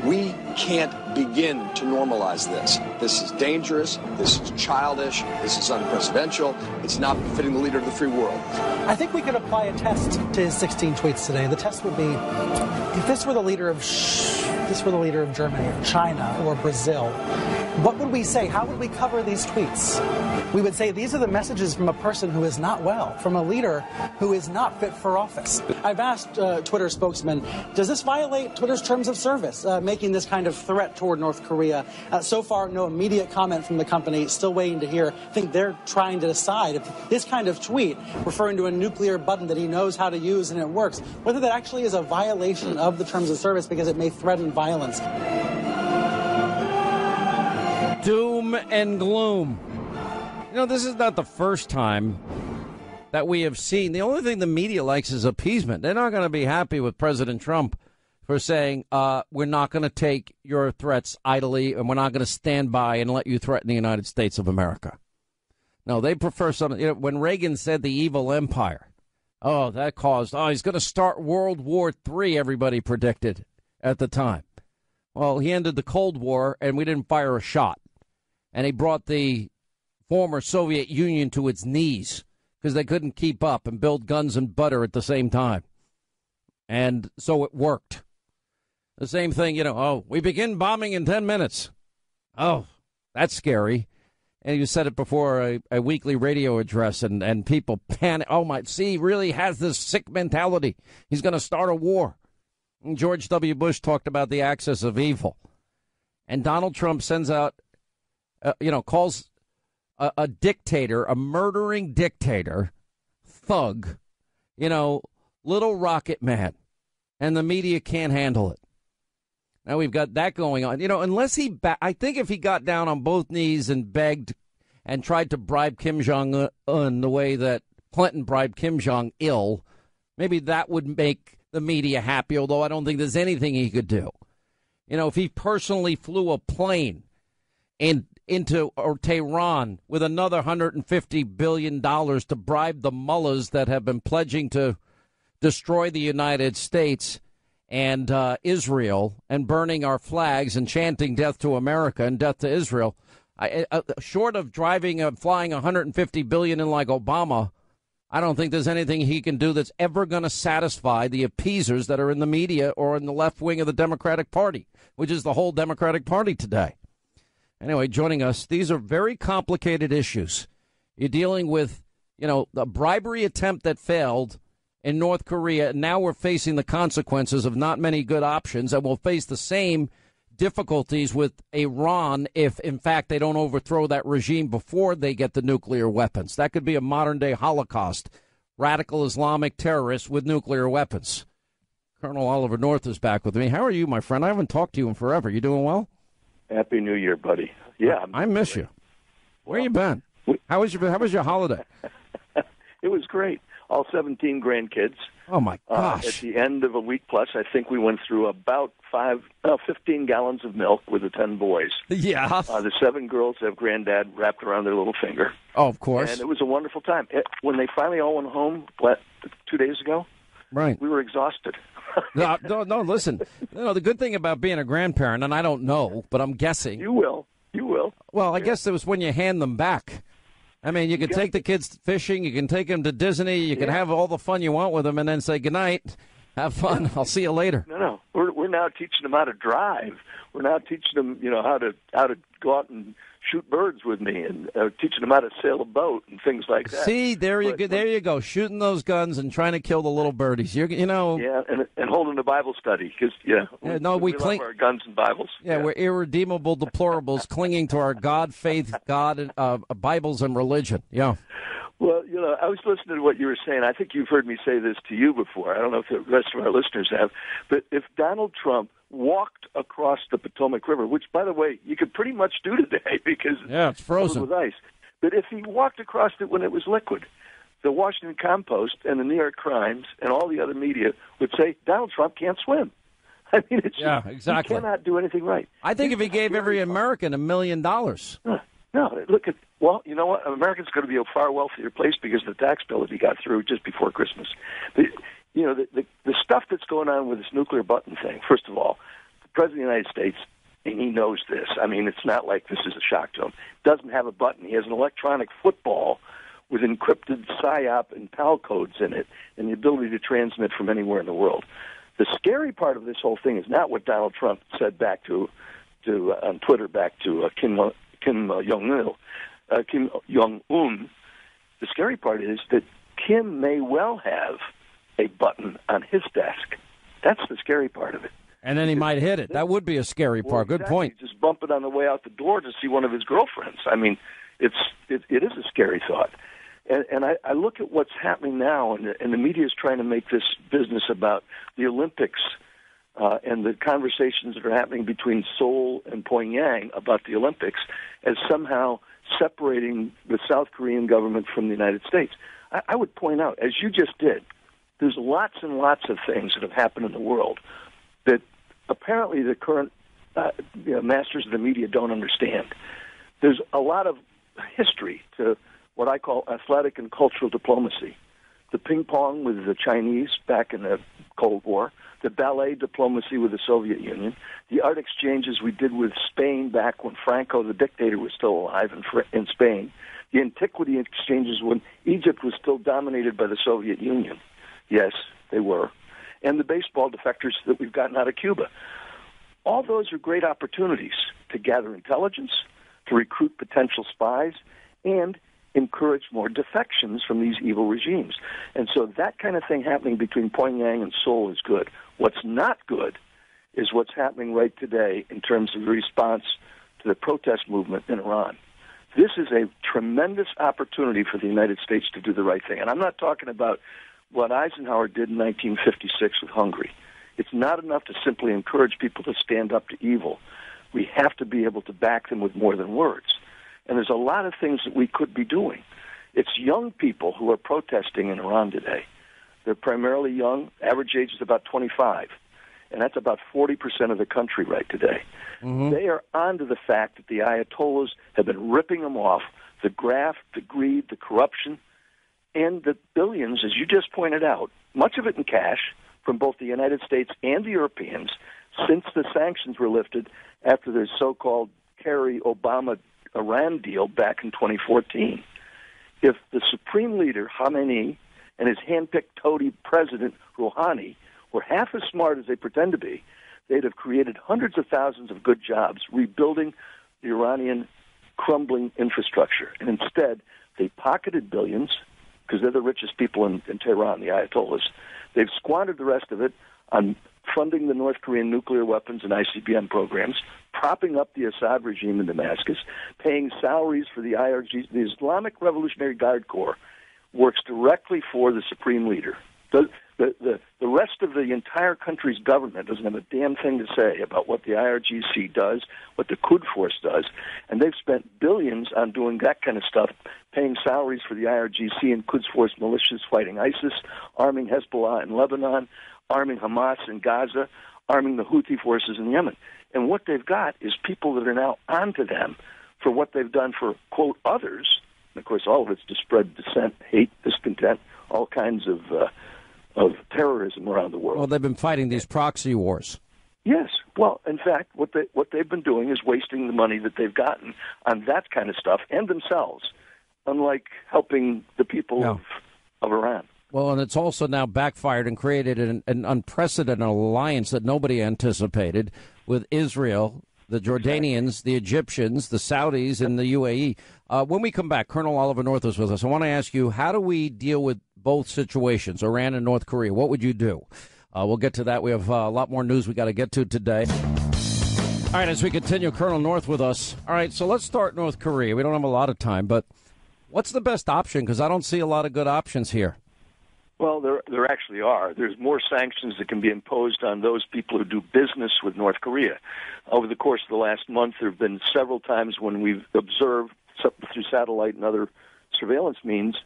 Speaker 11: We can't begin to normalize this. This is dangerous. This is childish. This is unpresidential. It's not befitting the leader of the free world.
Speaker 12: I think we could apply a test to his 16 tweets today. The test would be, if this were the leader of Germany or China or Brazil, what would we say? How would we cover these tweets? We would say these are the messages from a person who is not well, from a leader who is not fit for office. I've asked Twitter spokesman, does this violate Twitter's terms of service, making this kind of threat toward North Korea? So far, no immediate comment from the company, still waiting to hear. I think they're trying to decide if this kind of tweet, referring to a nuclear button that he knows how to use and it works, whether that actually is a violation of the terms of service because it may threaten violence.
Speaker 1: Doom and gloom. You know, this is not the first time that we have seen. The only thing the media likes is appeasement. They're not going to be happy with President Trump for saying, we're not going to take your threats idly and we're not going to stand by and let you threaten the United States of America. No, they prefer something. You know, when Reagan said the evil empire, that caused, he's going to start World War III, everybody predicted at the time. Well, he ended the Cold War and we didn't fire a shot. And he brought the former Soviet Union to its knees because they couldn't keep up and build guns and butter at the same time. And so it worked. The same thing, we begin bombing in 10 minutes. Oh, that's scary. And you said it before a weekly radio address and people panic. He really has this sick mentality. He's going to start a war. And George W. Bush talked about the axis of evil. And Donald Trump sends out, calls a dictator, a murdering dictator, thug, little rocket man. And the media can't handle it. Now we've got that going on. Unless I think if he got down on both knees and begged and tried to bribe Kim Jong-un the way that Clinton bribed Kim Jong-il, maybe that would make the media happy, although I don't think there's anything he could do. If he personally flew a plane into Tehran with another $150 billion to bribe the mullahs that have been pledging to destroy the United States and Israel and burning our flags and chanting death to America and death to Israel, short of driving and flying $150 billion in like Obama, I don't think there's anything he can do that's ever going to satisfy the appeasers that are in the media or in the left wing of the Democratic Party, which is the whole Democratic Party today. Anyway, joining us, these are very complicated issues. You're dealing with, the bribery attempt that failed in North Korea. And now we're facing the consequences of not many good options, and we'll face the same difficulties with Iran if, in fact, they don't overthrow that regime before they get the nuclear weapons. That could be a modern-day Holocaust, radical Islamic terrorists with nuclear weapons. Colonel Oliver North is back with me. How are you, my friend? I haven't talked to you in forever. You doing well?
Speaker 13: Happy New Year, buddy. Yeah,
Speaker 1: I miss you. Where you been? How was your holiday?
Speaker 13: It was great. All 17 grandkids.
Speaker 1: Oh, my gosh.
Speaker 13: At the end of a week plus, I think we went through about 15 gallons of milk with the 10 boys.
Speaker 1: Yeah.
Speaker 13: The 7 girls have granddad wrapped around their little finger.
Speaker 1: Oh, of course.
Speaker 13: And it was a wonderful time. When they finally all went home 2 days ago,
Speaker 1: right,
Speaker 13: we were exhausted.
Speaker 1: No, listen. The good thing about being a grandparent, and I don't know, but I'm guessing.
Speaker 13: You will.
Speaker 1: Well, I guess it was when you hand them back. I mean, you can take the kids fishing, you can take them to Disney, you can have all the fun you want with them, and then say goodnight, have fun, I'll see you later.
Speaker 13: No, we're now teaching them how to drive. We're now teaching them, how to go out and shoot birds with me, and teaching them how to sail a boat and things like that.
Speaker 1: See, there you go, shooting those guns and trying to kill the little birdies.
Speaker 13: Yeah, and holding a Bible study because we love our guns and Bibles.
Speaker 1: Yeah, we're irredeemable deplorables clinging to our God, faith, God, Bibles, and religion. Yeah.
Speaker 13: Well, I was listening to what you were saying. I think you've heard me say this to you before. I don't know if the rest of our listeners have, but if Donald Trump walked across the Potomac River, which, by the way, you could pretty much do today because
Speaker 1: it's frozen
Speaker 13: with ice. that if he walked across it when it was liquid, the Washington Compost and the New York Times and all the other media would say Donald Trump can't swim. I mean,
Speaker 1: exactly.
Speaker 13: He cannot do anything right.
Speaker 1: I think if he gave every American $1 million.
Speaker 13: No, look at, well, you know what? America's going to be a far wealthier place because of the tax bill that he got through just before Christmas. But, you know, the stuff that's going on with this nuclear button thing, first of all, the President of the United States, and he knows this. I mean, it's not like this is a shock to him. Doesn't have a button. He has an electronic football with encrypted PSYOP and PAL codes in it and the ability to transmit from anywhere in the world. The scary part of this whole thing is not what Donald Trump said back to on Twitter back to Kim Jong-un. The scary part is that Kim may well have a button on his desk. That's the scary part of it.
Speaker 1: And then he might hit it. That would be a scary part. Good point.
Speaker 13: Just bump it on the way out the door to see one of his girlfriends. I mean, it is a scary thought. And I look at what's happening now, and the media is trying to make this business about the Olympics and the conversations that are happening between Seoul and Pyongyang about the Olympics as somehow separating the South Korean government from the United States. I would point out, as you just did, there's lots and lots of things that have happened in the world that apparently the current masters of the media don't understand. There's a lot of history to what I call athletic and cultural diplomacy. The ping pong with the Chinese back in the Cold War, the ballet diplomacy with the Soviet Union, the art exchanges we did with Spain back when Franco, the dictator, was still alive in Spain, the antiquity exchanges when Egypt was still dominated by the Soviet Union. Yes, they were. And the baseball defectors that we've gotten out of Cuba. All those are great opportunities to gather intelligence, to recruit potential spies, and encourage more defections from these evil regimes. And so that kind of thing happening between Pyongyang and Seoul is good. What's not good is what's happening right today in terms of the response to the protest movement in Iran. This is a tremendous opportunity for the United States to do the right thing. And I'm not talking about what Eisenhower did in 1956 with Hungary. It's not enough to simply encourage people to stand up to evil. We have to be able to back them with more than words. And there's a lot of things that we could be doing. It's young people who are protesting in Iran today. They're primarily young. Average age is about 25. And that's about 40% of the country right today. Mm-hmm. They are onto the fact that the Ayatollahs have been ripping them off, the graft, the greed, the corruption, and the billions, as you just pointed out, much of it in cash from both the United States and the Europeans since the sanctions were lifted after their so-called Kerry-Obama-Iran deal back in 2014. If the supreme leader, Hannity, and his hand-picked toady president, Rouhani, were half as smart as they pretend to be, they'd have created hundreds of thousands of good jobs rebuilding the Iranian crumbling infrastructure. And instead, they pocketed billions, because they're the richest people in Tehran, the Ayatollahs. They've squandered the rest of it on funding the North Korean nuclear weapons and ICBM programs, propping up the Assad regime in Damascus, paying salaries for the IRGs. The Islamic Revolutionary Guard Corps works directly for the supreme leader. The rest of the entire country's government doesn't have a damn thing to say about what the IRGC does, what the Quds Force does, and they've spent billions on doing that kind of stuff, paying salaries for the IRGC and Quds Force militias fighting ISIS, arming Hezbollah in Lebanon, arming Hamas in Gaza, arming the Houthi forces in Yemen. And what they've got is people that are now onto them for what they've done for, quote, others. And, of course, all of it's to spread dissent, hate, discontent, all kinds of terrorism around the world.
Speaker 1: Well, they've been fighting these proxy wars.
Speaker 13: Yes. Well, in fact, what they've been doing is wasting the money that they've gotten on that kind of stuff and themselves, unlike helping the people of Iran.
Speaker 1: Well, and it's also now backfired and created an unprecedented alliance that nobody anticipated with Israel, the Jordanians, the Egyptians, the Saudis, and the UAE. When we come back, Colonel Oliver North is with us. I want to ask you, how do we deal with both situations, Iran and North Korea? What would you do? We'll get to that. We have a lot more news we got to get to today. All right, as we continue, Colonel North with us. All right, so let's start North Korea. We don't have a lot of time, but what's the best option? Because I don't see a lot of good options here.
Speaker 13: Well, there actually are. There's more sanctions that can be imposed on those people who do business with North Korea. Over the course of the last month, there have been several times when we've observed through satellite and other surveillance means,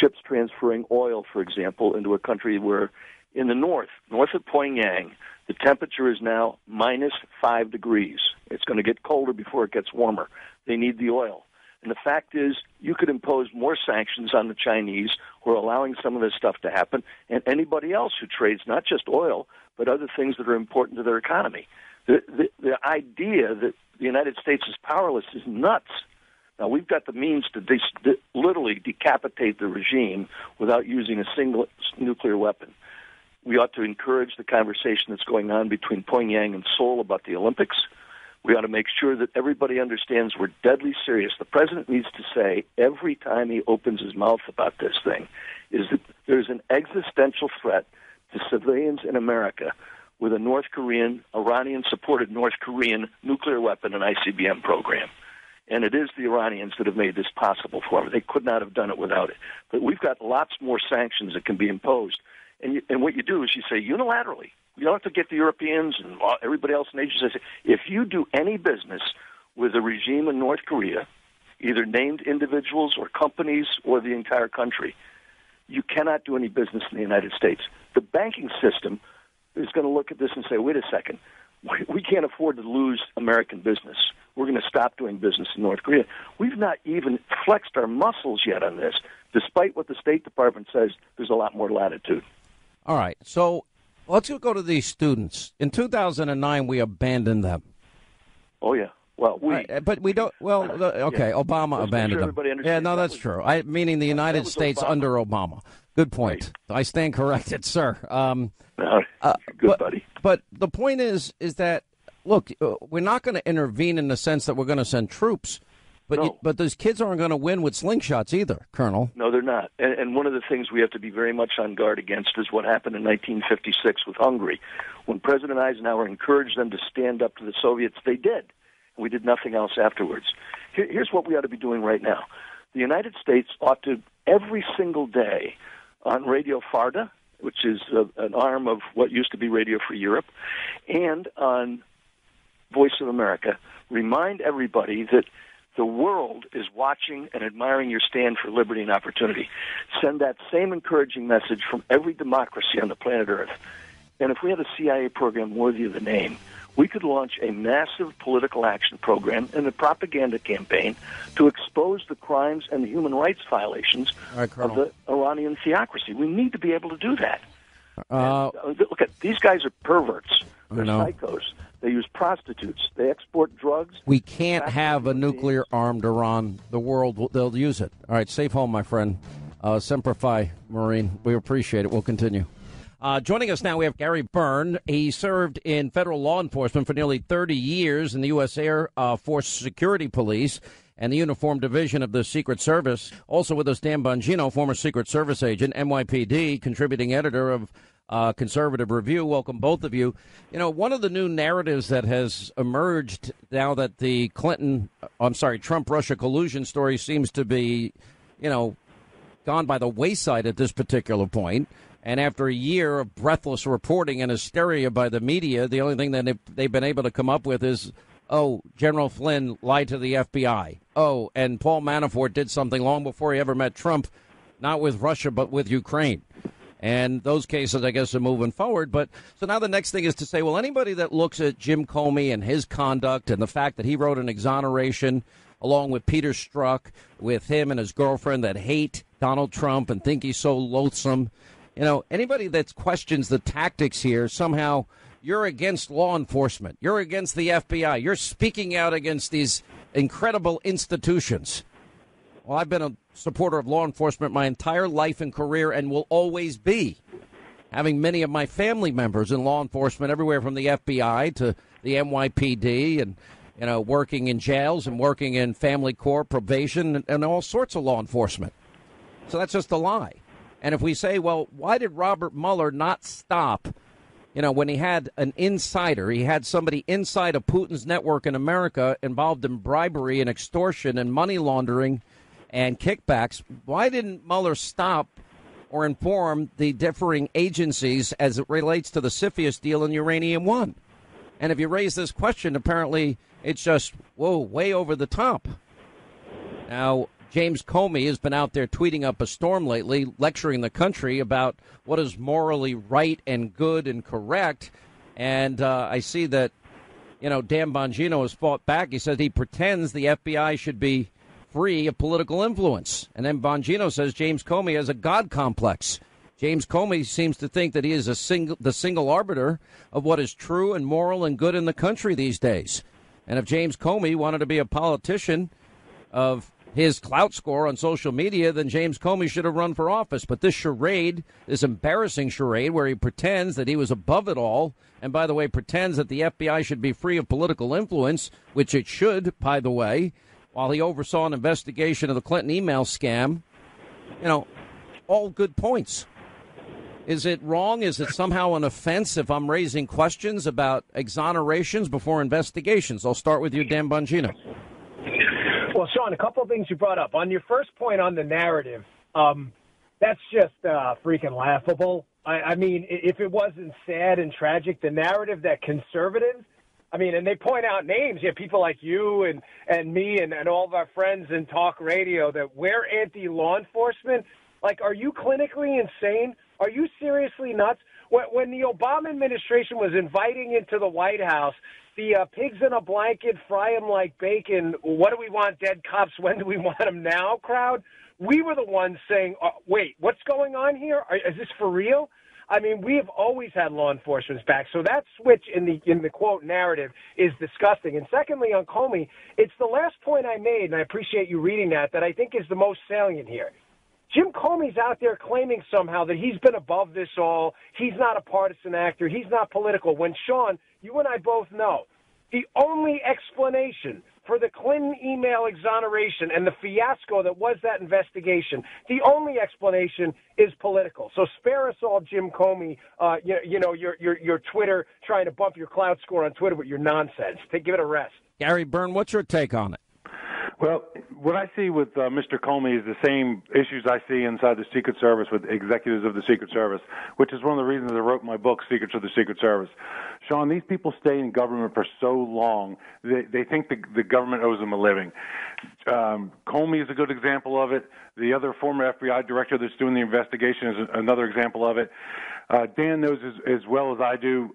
Speaker 13: ships transferring oil, for example, into a country where in the north of Pyongyang, the temperature is now -5 degrees. It's going to get colder before it gets warmer. They need the oil. And the fact is, you could impose more sanctions on the Chinese who are allowing some of this stuff to happen, and anybody else who trades not just oil, but other things that are important to their economy. The idea that the United States is powerless is nuts. Now, we've got the means to literally decapitate the regime without using a single nuclear weapon. We ought to encourage the conversation that's going on between Pyongyang and Seoul about the Olympics. We ought to make sure that everybody understands we're deadly serious. The president needs to say every time he opens his mouth about this thing is that there's an existential threat to civilians in America with a North Korean, Iranian-supported North Korean nuclear weapon and ICBM program. And it is the Iranians that have made this possible for them. They could not have done it without it. But we've got lots more sanctions that can be imposed. And what you do is you say unilaterally, you don't have to get the Europeans and everybody else in Asia. Say, if you do any business with a regime in North Korea, either named individuals or companies or the entire country, you cannot do any business in the United States. The banking system is going to look at this and say, wait a second, we can't afford to lose American business. We're going to stop doing business in North Korea. We've not even flexed our muscles yet on this, despite what the State Department says. There's a lot more latitude.
Speaker 1: All right, so let's go to these students. In 2009, we abandoned them.
Speaker 13: Oh, yeah. Well,
Speaker 1: but we don't. Well, okay, yeah. Obama abandoned them. Yeah, no, that's true. Meaning the United States Obama. Under Obama. Good point. Right. I stand corrected, sir.
Speaker 13: Good buddy.
Speaker 1: But the point is that, look, we're not going to intervene in the sense that we're going to send troops. But
Speaker 13: no.
Speaker 1: But those kids aren't going to win with slingshots either, Colonel.
Speaker 13: No, they're not. And one of the things we have to be very much on guard against is what happened in 1956 with Hungary. When President Eisenhower encouraged them to stand up to the Soviets, they did. We did nothing else afterwards. Here's what we ought to be doing right now. The United States ought to, every single day, on Radio Farda, which is an arm of what used to be Radio Free Europe, and on Voice of America, remind everybody that the world is watching and admiring your stand for liberty and opportunity. Send that same encouraging message from every democracy on the planet Earth. And if we had a CIA program worthy of the name, we could launch a massive political action program and a propaganda campaign to expose the crimes and the human rights violations of the Iranian theocracy. We need to be able to do that. Look at these guys are perverts. They're psychos. They use prostitutes. They export drugs.
Speaker 1: We can't have a nuclear-armed Iran. The world, they'll use it. All right, safe home, my friend. Semper Fi, Marine. We appreciate it. We'll continue. Joining us now, we have Gary Byrne. He served in federal law enforcement for nearly 30 years in the U.S. Air Force Security Police and the Uniform Division of the Secret Service. Also with us, Dan Bongino, former Secret Service agent, NYPD, contributing editor of Conservative Review. Welcome, both of you. You know, one of the new narratives that has emerged now that the Trump-Russia collusion story seems to be, gone by the wayside at this particular point. And after a year of breathless reporting and hysteria by the media, the only thing that they've been able to come up with is, General Flynn lied to the FBI. And Paul Manafort did something long before he ever met Trump, not with Russia, but with Ukraine. And those cases, I guess, are moving forward. But so now the next thing is to say, well, anybody that looks at Jim Comey and his conduct and the fact that he wrote an exoneration along with Peter Strzok, with him and his girlfriend that hate Donald Trump and think he's so loathsome. Anybody that questions the tactics here, somehow you're against law enforcement. You're against the FBI. You're speaking out against these incredible institutions. Well, I've been a supporter of law enforcement my entire life and career and will always be, having many of my family members in law enforcement everywhere from the FBI to the NYPD and, working in jails and working in family court, probation, and all sorts of law enforcement. So that's just a lie. And if we say, well, why did Robert Mueller not stop, when he had an insider, he had somebody inside of Putin's network in America involved in bribery and extortion and money laundering and kickbacks, why didn't Mueller stop or inform the differing agencies as it relates to the CFIUS deal and Uranium One? And if you raise this question, apparently it's just, way over the top. Now, James Comey has been out there tweeting up a storm lately, lecturing the country about what is morally right and good and correct. And I see that, Dan Bongino has fought back. He says he pretends the FBI should be free of political influence. And then Bongino says James Comey has a God complex. James Comey seems to think that he is the single arbiter of what is true and moral and good in the country these days. And if James Comey wanted to be a politician of his clout score on social media, then James Comey should have run for office. But this charade, this embarrassing charade where he pretends that he was above it all, and by the way, pretends that the FBI should be free of political influence, which it should, by the way, while he oversaw an investigation of the Clinton email scam, all good points. Is it wrong? Is it somehow an offense if I'm raising questions about exonerations before investigations? I'll start with you, Dan Bongino.
Speaker 14: Well, Sean, a couple of things you brought up. On your first point on the narrative, that's just freaking laughable. I mean, if it wasn't sad and tragic, the narrative that conservatives, and they point out names, people like you and me and all of our friends in talk radio, that we're anti-law enforcement. Like, are you clinically insane? Are you seriously nuts? When the Obama administration was inviting into the White House the pigs in a blanket, fry them like bacon, what do we want, dead cops, when do we want them now crowd, we were the ones saying, wait, what's going on here? Is this for real? We have always had law enforcement's back. So that switch in the quote narrative is disgusting. And secondly, on Comey, it's the last point I made, and I appreciate you reading that I think is the most salient here. Jim Comey's out there claiming somehow that he's been above this all. He's not a partisan actor. He's not political. When, Sean, you and I both know the only explanation for the Clinton email exoneration and the fiasco that was that investigation, the only explanation is political. So spare us all, Jim Comey, your Twitter, trying to bump your clout score on Twitter with your nonsense. Give it a rest.
Speaker 1: Gary Byrne, what's your take on it?
Speaker 15: Well, what I see with Mr. Comey is the same issues I see inside the Secret Service with executives of the Secret Service, which is one of the reasons I wrote my book, Secrets of the Secret Service. Sean, these people stay in government for so long, they think the government owes them a living. Comey is a good example of it. The other former FBI director that's doing the investigation is another example of it. Dan knows as well as I do,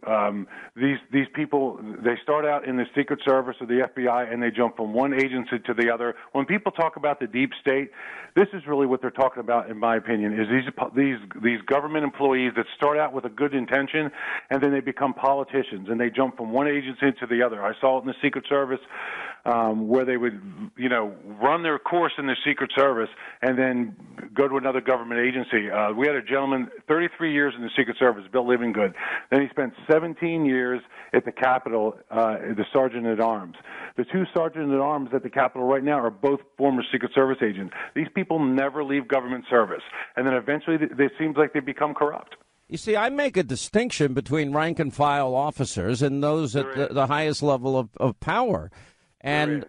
Speaker 15: these people, they start out in the Secret Service or the FBI and they jump from one agency to the other. When people talk about the deep state, this is really what they're talking about, in my opinion, is these government employees that start out with a good intention and then they become politicians and they jump from one agency to the other. I saw it in the Secret Service where they would, run their course in the Secret Service and then go to another government agency. We had a gentleman, 33 years in the Secret Service, Bill Livingood. Then he spent 17 years at the Capitol, the Sergeant-at-Arms. The two Sergeant-at-Arms at the Capitol right now are both former Secret Service agents. These people never leave government service. And then eventually it seems like they become corrupt.
Speaker 1: You see, I make a distinction between rank-and-file officers and those at the highest level of power. And,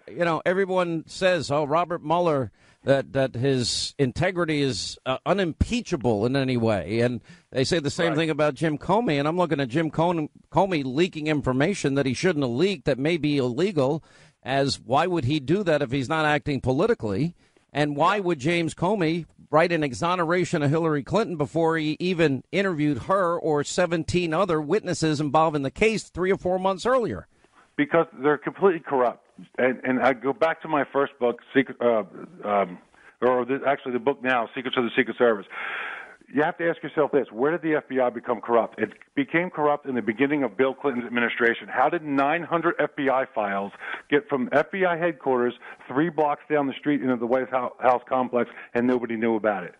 Speaker 1: everyone says, Robert Mueller, that his integrity is unimpeachable in any way. And they say the same thing about Jim Comey. And I'm looking at Jim Comey leaking information that he shouldn't have leaked that may be illegal, as why would he do that if he's not acting politically? And why would James Comey write an exoneration of Hillary Clinton before he even interviewed her or 17 other witnesses involved in the case 3 or 4 months earlier?
Speaker 15: Because they're completely corrupt. And I go back to my first book, the book now, Secrets of the Secret Service. You have to ask yourself this: where did the FBI become corrupt? It became corrupt in the beginning of Bill Clinton's administration. How did 900 FBI files get from FBI headquarters 3 blocks down the street into the White House complex and nobody knew about it?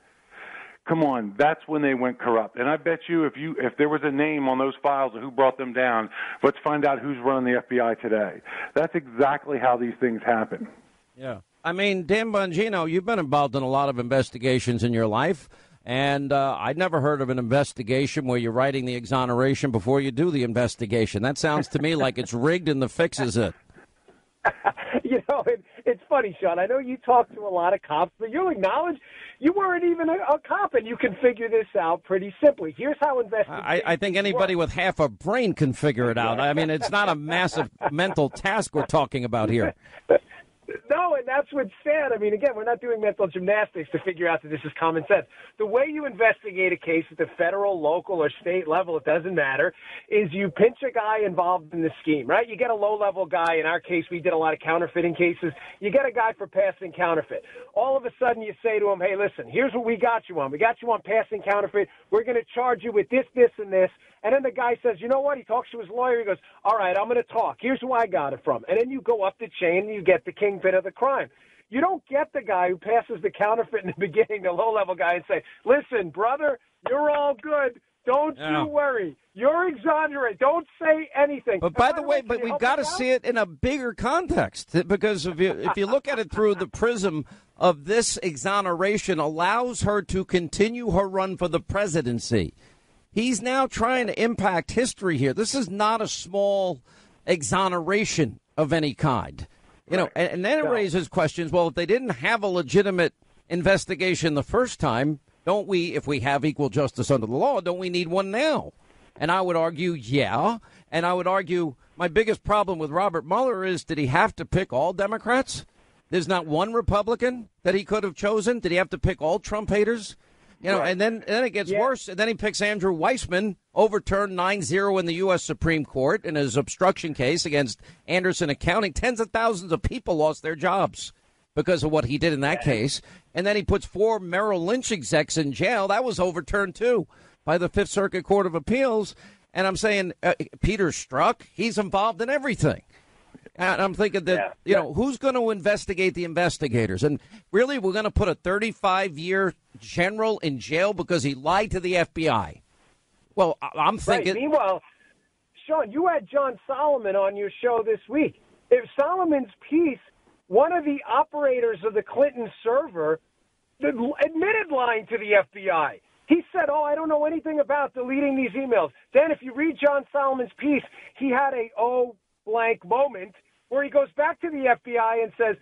Speaker 15: Come on, that's when they went corrupt. And I bet you if there was a name on those files of who brought them down, let's find out who's running the FBI today. That's exactly how these things happen.
Speaker 1: Yeah. Dan Bongino, you've been involved in a lot of investigations in your life, and I'd never heard of an investigation where you're writing the exoneration before you do the investigation. That sounds to me like it's rigged and the fix is it.
Speaker 14: It's funny, Sean. I know you talk to a lot of cops, but you'll acknowledge you weren't even a cop, and you can figure this out pretty simply. Here's how investigations
Speaker 1: I think anybody with half a brain can figure it out. It's not a massive mental task we're talking about here.
Speaker 14: No, and that's what's sad. I mean, again, we're not doing mental gymnastics to figure out that this is common sense. The way you investigate a case at the federal, local, or state level, it doesn't matter, is you pinch a guy involved in the scheme, right? You get a low-level guy. In our case, we did a lot of counterfeiting cases. You get a guy for passing counterfeit. All of a sudden, you say to him, hey, listen, here's what we got you on. We got you on passing counterfeit. We're going to charge you with this, this, and this. And then the guy says, you know what? He talks to his lawyer. He goes, all right, I'm going to talk. Here's who I got it from. And then you go up the chain and you get the kingpin of the crime. You don't get the guy who passes the counterfeit in the beginning, the low-level guy, and say, listen, brother, you're all good. Don't you worry. You're exonerated. Don't say anything.
Speaker 1: But by the way, we've got to see it in a bigger context, because if you look at it through the prism of this exoneration allows her to continue her run for the presidency. He's now trying to impact history here. This is not a small exoneration of any kind. You know, and then it raises questions. Well, if they didn't have a legitimate investigation the first time, don't we, if we have equal justice under the law, don't we need one now? And I would argue, yeah. And I would argue my biggest problem with Robert Mueller is, did he have to pick all Democrats? There's not one Republican that he could have chosen. Did he have to pick all Trump haters? You know, and then it gets worse. And then he picks Andrew Weissman, overturned 9-0 in the U.S. Supreme Court in his obstruction case against Anderson Accounting. Tens of thousands of people lost their jobs because of what he did in that case. And then he puts 4 Merrill Lynch execs in jail. That was overturned, too, by the Fifth Circuit Court of Appeals. And I'm saying Peter Strzok, he's involved in everything. And I'm thinking that, you know, who's going to investigate the investigators? And really, we're going to put a 35-year general in jail because he lied to the FBI. Well, I'm thinking.
Speaker 14: Right. Meanwhile, Sean, you had John Solomon on your show this week. If Solomon's piece, one of the operators of the Clinton server admitted lying to the FBI. He said, oh, I don't know anything about deleting these emails. Then if you read John Solomon's piece, he had a blank moment where he goes back to the FBI and says,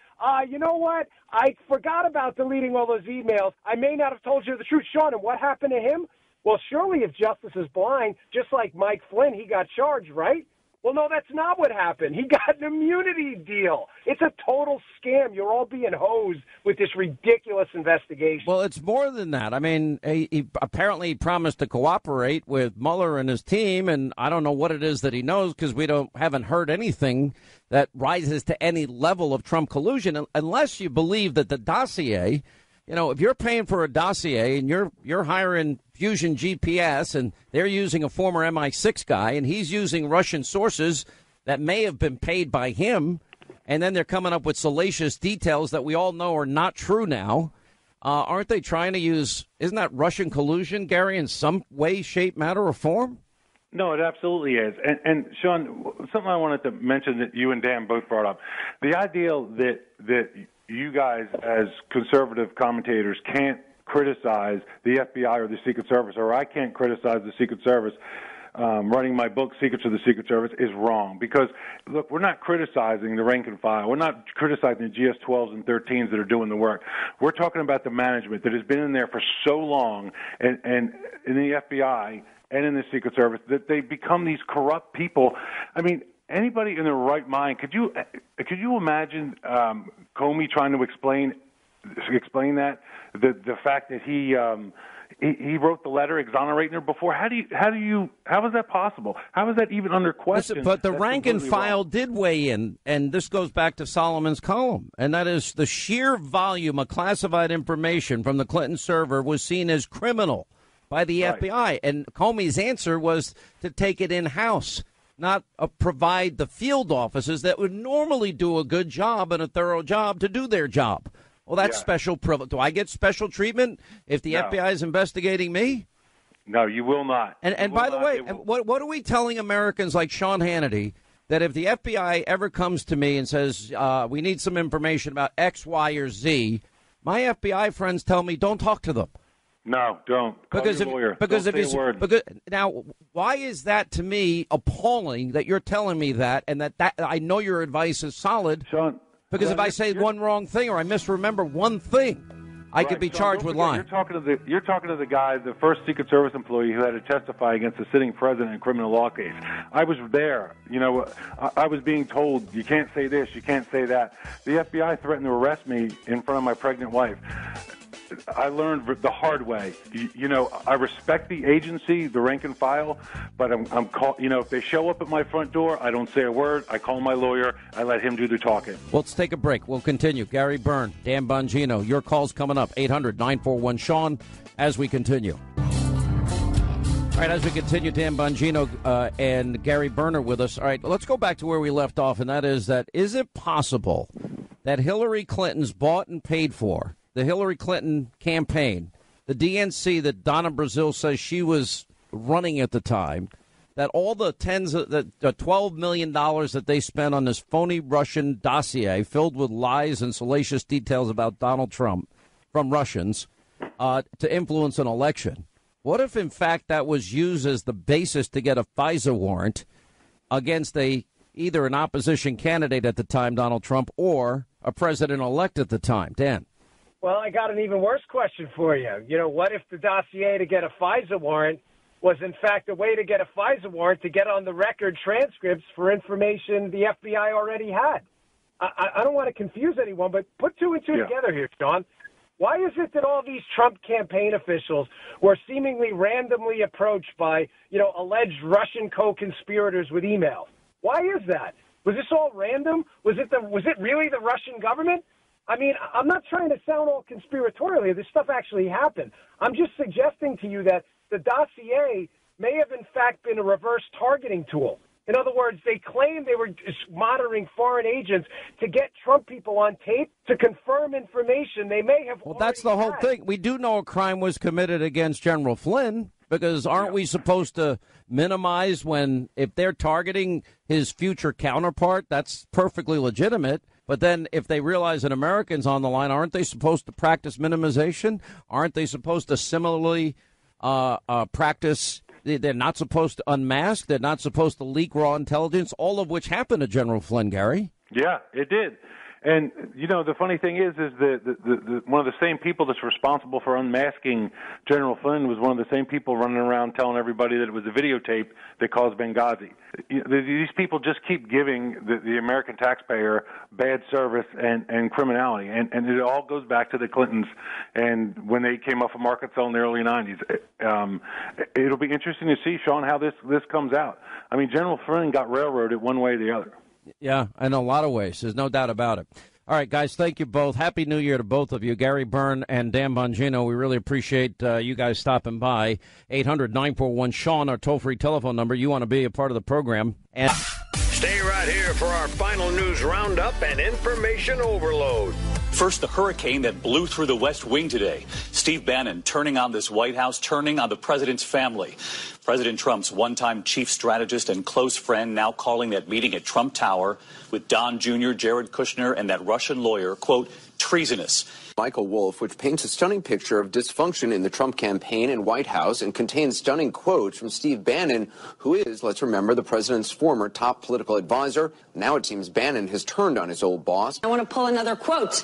Speaker 14: you know what? I forgot about deleting all those emails. I may not have told you the truth. Sean, and what happened to him? Well, surely if justice is blind, just like Mike Flynn, he got charged, right? Well, no, that's not what happened. He got an immunity deal. It's a total scam. You're all being hosed with this ridiculous investigation.
Speaker 1: Well, it's more than that. I mean, he apparently promised to cooperate with Mueller and his team, and I don't know what it is that he knows because we haven't heard anything that rises to any level of Trump collusion, unless you believe that the dossier, you know, if you're paying for a dossier and you're hiring Fusion GPS and they're using a former MI6 guy and he's using Russian sources that may have been paid by him, and then they're coming up with salacious details that we all know are not true now, aren't they trying to use, isn't that Russian collusion, Gary, in some way, shape, matter, or form?
Speaker 15: No, it absolutely is. And Sean, something I wanted to mention that you and Dan both brought up, the idea that you guys as conservative commentators can't criticize the FBI or the Secret Service, or I can't criticize the Secret Service running my book, Secrets of the Secret Service, is wrong. Because, look, we're not criticizing the rank and file. We're not criticizing the GS-12s and 13s that are doing the work. We're talking about the management that has been in there for so long and in the FBI and in the Secret Service that they become these corrupt people. I mean, anybody in their right mind, could you imagine Comey trying to explain that the fact that he wrote the letter exonerating her before? How is that possible? How is that even under question?
Speaker 1: But the rank and file did weigh in, and this goes back to Solomon's column, and that is the sheer volume of classified information from the Clinton server was seen as criminal by the FBI, and Comey's answer was to take it in-house, not provide the field offices that would normally do a good job and a thorough job to do their job. Well, that's special privilege. Do I get special treatment if the FBI is investigating me?
Speaker 15: No, you will not.
Speaker 1: And by the way, what are we telling Americans like Sean Hannity, that if the FBI ever comes to me and says, we need some information about X, Y, or Z, my FBI friends tell me don't talk to them.
Speaker 15: No, don't. Call your lawyer.
Speaker 1: Now, why is that to me appalling that you're telling me that, and that I know your advice is solid?
Speaker 15: Sean,
Speaker 1: because if I say one wrong thing or I misremember one thing, I could be charged with lying.
Speaker 15: You're talking to the guy, the first Secret Service employee who had to testify against the sitting president in a criminal law case. I was there. I was being told, you can't say this, you can't say that. The FBI threatened to arrest me in front of my pregnant wife. I learned the hard way. I respect the agency, the rank and file, but if they show up at my front door, I don't say a word. I call my lawyer. I let him do the talking.
Speaker 1: Well, let's take a break. We'll continue. Gary Byrne, Dan Bongino, your call's coming up. 800-941-SEAN as we continue. All right, as we continue, Dan Bongino and Gary Byrne are with us. All right, let's go back to where we left off, and that is it possible that Hillary Clinton's bought and paid for the Hillary Clinton campaign, the DNC that Donna Brazile says she was running at the time, that all the $12 million that they spent on this phony Russian dossier filled with lies and salacious details about Donald Trump from Russians to influence an election? What if, in fact, that was used as the basis to get a FISA warrant against either an opposition candidate at the time, Donald Trump, or a president-elect at the time? Dan.
Speaker 14: Well, I got an even worse question for you. What if the dossier to get a FISA warrant was, in fact, a way to get a FISA warrant to get on the record transcripts for information the FBI already had? I don't want to confuse anyone, but put two and two together here, Sean. Why is it that all these Trump campaign officials were seemingly randomly approached by, alleged Russian co-conspirators with emails? Why is that? Was this all random? Was it really the Russian government? I mean, I'm not trying to sound all conspiratorial here. This stuff actually happened. I'm just suggesting to you that the dossier may have, in fact, been a reverse targeting tool. In other words, they claim they were monitoring foreign agents to get Trump people on tape to confirm information they may have.
Speaker 1: Well, that's the whole thing. We do know a crime was committed against General Flynn, because aren't we supposed to minimize if they're targeting his future counterpart? That's perfectly legitimate. But then if they realize an American's on the line, aren't they supposed to practice minimization? Aren't they supposed to similarly practice? They're not supposed to unmask. They're not supposed to leak raw intelligence, all of which happened to General Flynn, Gary.
Speaker 15: Yeah, it did. And, the funny thing is the one of the same people that's responsible for unmasking General Flynn was one of the same people running around telling everybody that it was a videotape that caused Benghazi. These people just keep giving the American taxpayer bad service and criminality. And it all goes back to the Clintons and when they came up from Arkansas in the early 90s. It'll be interesting to see, Sean, how this comes out. I mean, General Flynn got railroaded one way or the other.
Speaker 1: Yeah, in a lot of ways. There's no doubt about it. All right, guys, thank you both. Happy New Year to both of you, Gary Byrne and Dan Bongino. We really appreciate you guys stopping by. 800-941-SEAN, our toll-free telephone number. You want to be a part of the program. And
Speaker 16: stay right here for our final news roundup and information overload.
Speaker 17: First, the hurricane that blew through the West Wing today. Steve Bannon turning on this White House, turning on the president's family. President Trump's one-time chief strategist and close friend now calling that meeting at Trump Tower with Don Jr., Jared Kushner, and that Russian lawyer, quote, treasonous.
Speaker 18: Michael Wolff, which paints a stunning picture of dysfunction in the Trump campaign and White House and contains stunning quotes from Steve Bannon, who is, let's remember, the president's former top political advisor. Now it seems Bannon has turned on his old boss.
Speaker 19: I want to pull another quote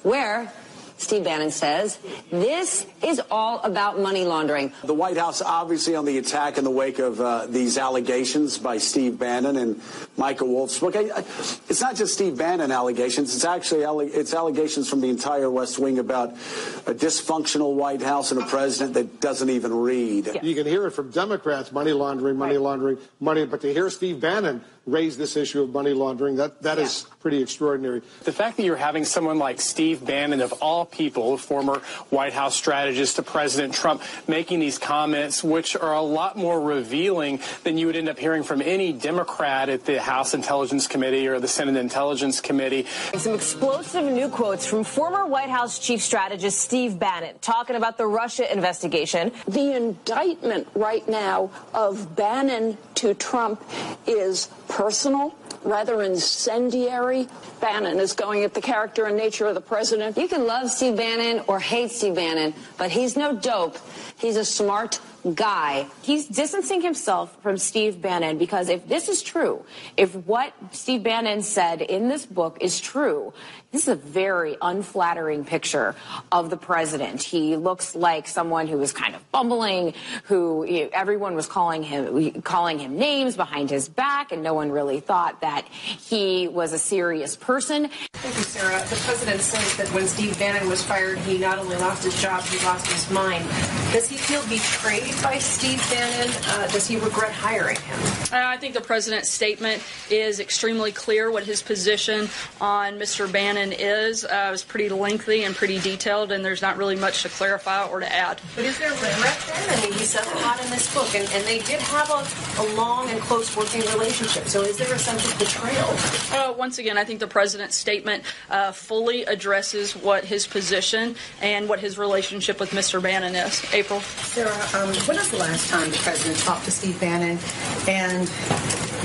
Speaker 19: where Steve Bannon says, this is all about money laundering.
Speaker 20: The White House obviously on the attack in the wake of these allegations by Steve Bannon and Michael Wolff's book. It's not just Steve Bannon allegations. It's actually allegations from the entire West Wing about a dysfunctional White House and a president that doesn't even read.
Speaker 21: You can hear it from Democrats, money laundering, but to hear Steve Bannon raise this issue of money laundering, that is pretty extraordinary.
Speaker 22: The fact that you're having someone like Steve Bannon, of all people, former White House strategist to President Trump, making these comments, which are a lot more revealing than you would end up hearing from any Democrat at the House Intelligence Committee or the Senate Intelligence Committee.
Speaker 19: Some explosive new quotes from former White House chief strategist Steve Bannon talking about the Russia investigation.
Speaker 23: The indictment right now of Bannon to Trump is personal, rather incendiary. Bannon is going at the character and nature of the president.
Speaker 19: You can love Steve Bannon or hate Steve Bannon, but he's no dope. He's a smart, guy. He's distancing himself from Steve Bannon because if this is true, if what Steve Bannon said in this book is true, this is a very unflattering picture of the president. He looks like someone who was kind of bumbling, who everyone was calling him names behind his back, and no one really thought that he was a serious person.
Speaker 2: Thank you, Sarah. The president says that when Steve Bannon was fired, he not only lost his job, he lost his mind. Does he feel betrayed by Steve Bannon? Does he regret hiring him?
Speaker 3: I think the president's statement is extremely clear what his position on Mr. Bannon is. It was pretty lengthy and pretty detailed, and there's not really much to clarify or to add.
Speaker 2: But is there regret then? I mean, he says a lot in this book, and they did have a long and close working relationship. So is there a sense of betrayal?
Speaker 3: Once again, I think the president's statement fully addresses what his position and what his relationship with Mr. Bannon is. April?
Speaker 2: Sarah, when was the last time the president talked to Steve Bannon? And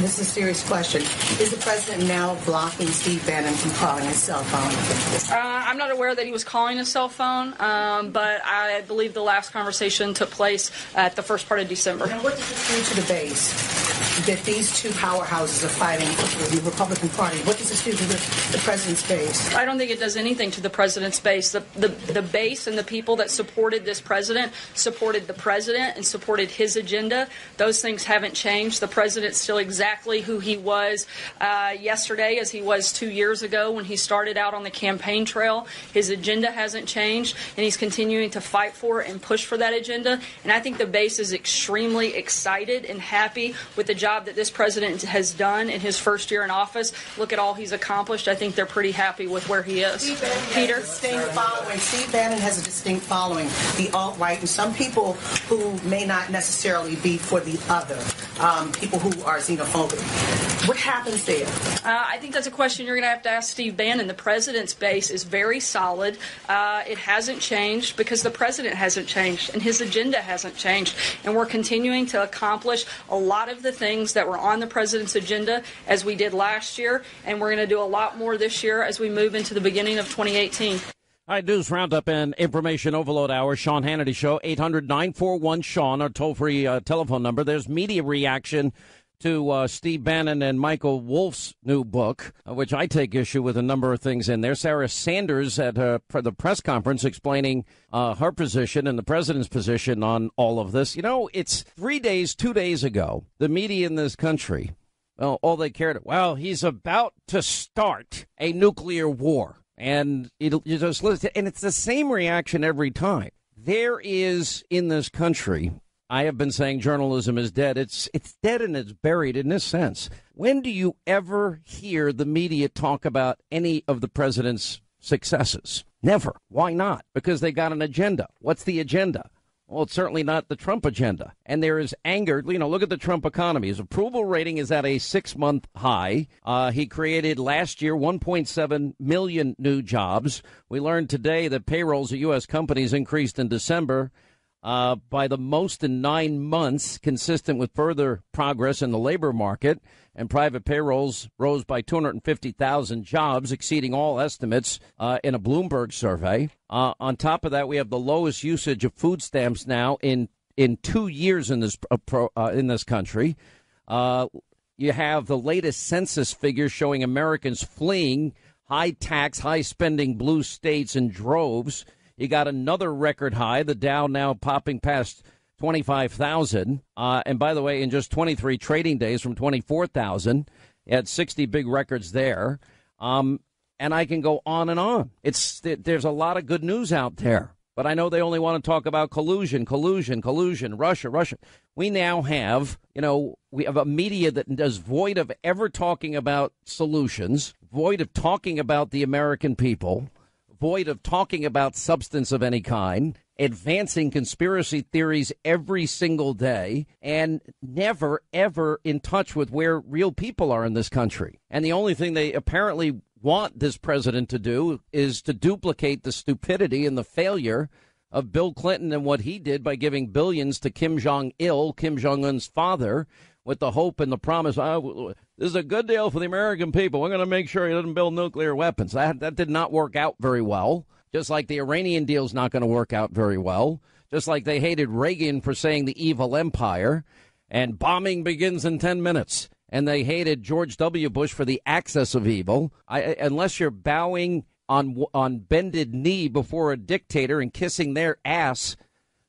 Speaker 2: this is a serious question. Is the president now blocking Steve Bannon from calling his cell phone?
Speaker 3: I'm not aware that he was calling his cell phone, but I believe the last conversation took place at the first part of December.
Speaker 2: And what does this do to the base that these two powerhouses are fighting for the Republican Party? What does this do to the president's base?
Speaker 3: I don't think it does anything to the president's base. The base and the people that supported this president supported the president and supported his agenda. Those things haven't changed. The president's still exactly who he was yesterday as he was 2 years ago when he started out on the campaign trail. His agenda hasn't changed, and he's continuing to fight for and push for that agenda. And I think the base is extremely excited and happy with the job that this president has done in his first year in office. Look at all he's accomplished. I think they're pretty happy with where he is. Peter?
Speaker 2: Steve Bannon has a distinct following, the alt-right, and some people who may not necessarily be for the other, people who are xenophobic. What happens there?
Speaker 3: I think that's a question you're going to ask Steve Bannon. The president's base is very solid. It hasn't changed because the president hasn't changed and his agenda hasn't changed. And we're continuing to accomplish a lot of the things that were on the president's agenda as we did last year. And we're going to do a lot more this year as we move into the beginning of 2018.
Speaker 1: All right, news roundup and information overload hour. Sean Hannity Show, 800-941-SEAN, our toll-free telephone number. There's media reaction to Steve Bannon and Michael Wolff's new book, which I take issue with a number of things in there. Sarah Sanders at the press conference explaining her position and the president's position on all of this. You know, it's 2 days ago, the media in this country, well, all they cared about, well, he's about to start a nuclear war. And you just listen, and it's the same reaction every time. There is, in this country, I have been saying journalism is dead. It's dead and it's buried in this sense. When do you ever hear the media talk about any of the president's successes? Never. Why not? Because they got an agenda. What's the agenda? Well, it's certainly not the Trump agenda. And there is anger. You know, look at the Trump economy. His approval rating is at a 6-month high. He created last year 1.7 million new jobs. We learned today that payrolls at U.S. companies increased in December by the most in 9 months, consistent with further progress in the labor market. And private payrolls rose by 250,000 jobs, exceeding all estimates in a Bloomberg survey. On top of that, we have the lowest usage of food stamps now in 2 years in this country. You have the latest census figures showing Americans fleeing high tax, high spending blue states in droves. You got another record high, the Dow now popping past 25,000. And by the way, in just 23 trading days from 24,000, you had 60 big records there. And I can go on and on. There's a lot of good news out there. But I know they only want to talk about collusion, Russia. We now have, we have a media that is void of ever talking about solutions, void of talking about the American people, void of talking about substance of any kind, advancing conspiracy theories every single day, and never, ever in touch with where real people are in this country. And the only thing they apparently want this president to do is to duplicate the stupidity and the failure of Bill Clinton and what he did by giving billions to Kim Jong-il, Kim Jong-un's father, with the hope and the promise, this is a good deal for the American people. We're going to make sure he doesn't build nuclear weapons. That did not work out very well, just like the Iranian deal is not going to work out very well, just like they hated Reagan for saying the evil empire and bombing begins in 10 minutes. And they hated George W. Bush for the axis of evil. Unless you're bowing on bended knee before a dictator and kissing their ass,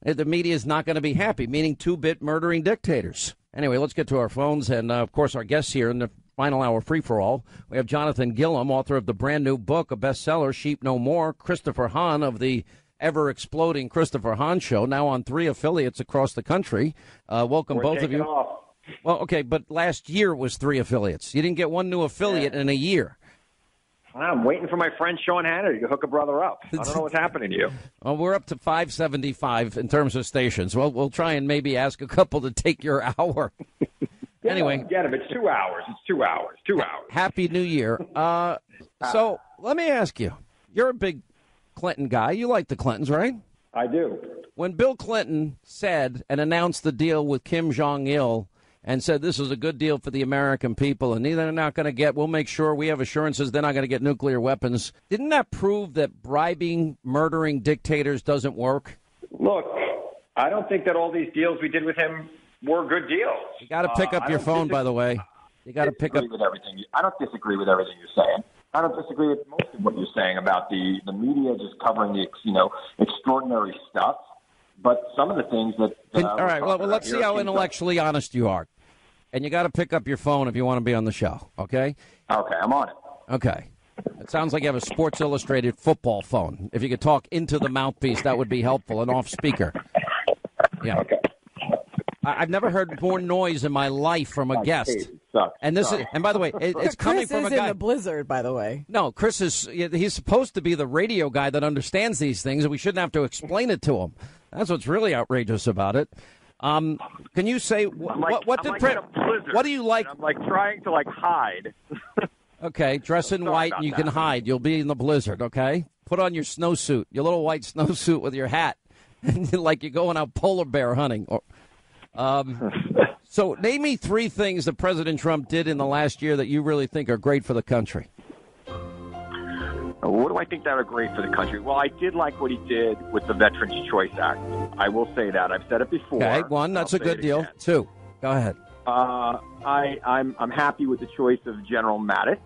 Speaker 1: the media is not going to be happy, meaning two-bit murdering dictators. Anyway, let's get to our phones. And, of course, our guests here in the final hour free-for-all. We have Jonathan Gilliam, author of the brand-new book, a bestseller, Sheep No More. Christopher Hahn of the ever-exploding Christopher Hahn Show, now on 3 affiliates across the country. Welcome, both of you.
Speaker 4: Off.
Speaker 1: Well, okay, but last year was 3 affiliates. You didn't get one new affiliate in a year.
Speaker 4: I'm waiting for my friend Sean Hannity to hook a brother up. I don't know what's happening to you.
Speaker 1: Well, we're up to 575 in terms of stations. Well, we'll try and maybe ask a couple to take your hour. Anyway.
Speaker 4: Get him. It's 2 hours. It's 2 hours. 2 hours.
Speaker 1: Happy New Year. So let me ask you. You're a big Clinton guy. You like the Clintons, right?
Speaker 4: I do.
Speaker 1: When Bill Clinton said and announced the deal with Kim Jong-il and said this was a good deal for the American people, and they're not going to get, we'll make sure we have assurances they're not going to get nuclear weapons. Didn't that prove that bribing, murdering dictators doesn't work?
Speaker 4: Look, I don't think that all these deals we did with him were good deals.
Speaker 1: You got to pick up your phone, by the way. You got to pick up.
Speaker 4: With everything. I don't disagree with everything you're saying. I don't disagree with most of what you're saying about the media just covering the extraordinary stuff. But some of the things that
Speaker 1: all right, well, let's see how intellectually honest you are. And you got to pick up your phone if you want to be on the show, okay?
Speaker 4: Okay, I'm on it.
Speaker 1: Okay. It sounds like you have a Sports Illustrated football phone. If you could talk into the mouthpiece, that would be helpful, and off speaker. Yeah.
Speaker 4: Okay.
Speaker 1: I've never heard more noise in my life from a guest. And this is, and by the way, it's coming from a guy
Speaker 5: in the blizzard, by the way.
Speaker 1: No, Chris he's supposed to be the radio guy that understands these things, and we shouldn't have to explain it to him. That's what's really outrageous about it. Can you say what do you like?
Speaker 4: I'm like trying to hide.
Speaker 1: Okay, dress in white and you can hide. You'll be in the blizzard. Okay, put on your snowsuit, your little white snowsuit with your hat, and like you're going out polar bear hunting. So name me 3 things that President Trump did in the last year that you really think are great for the country.
Speaker 4: What do I think that are great for the country? Well, I did like what he did with the Veterans Choice Act. I will say that. I've said it before.
Speaker 1: Okay, 1, that's a good deal.
Speaker 4: Again.
Speaker 1: 2, go ahead.
Speaker 4: I'm happy with the choice of General Mattis.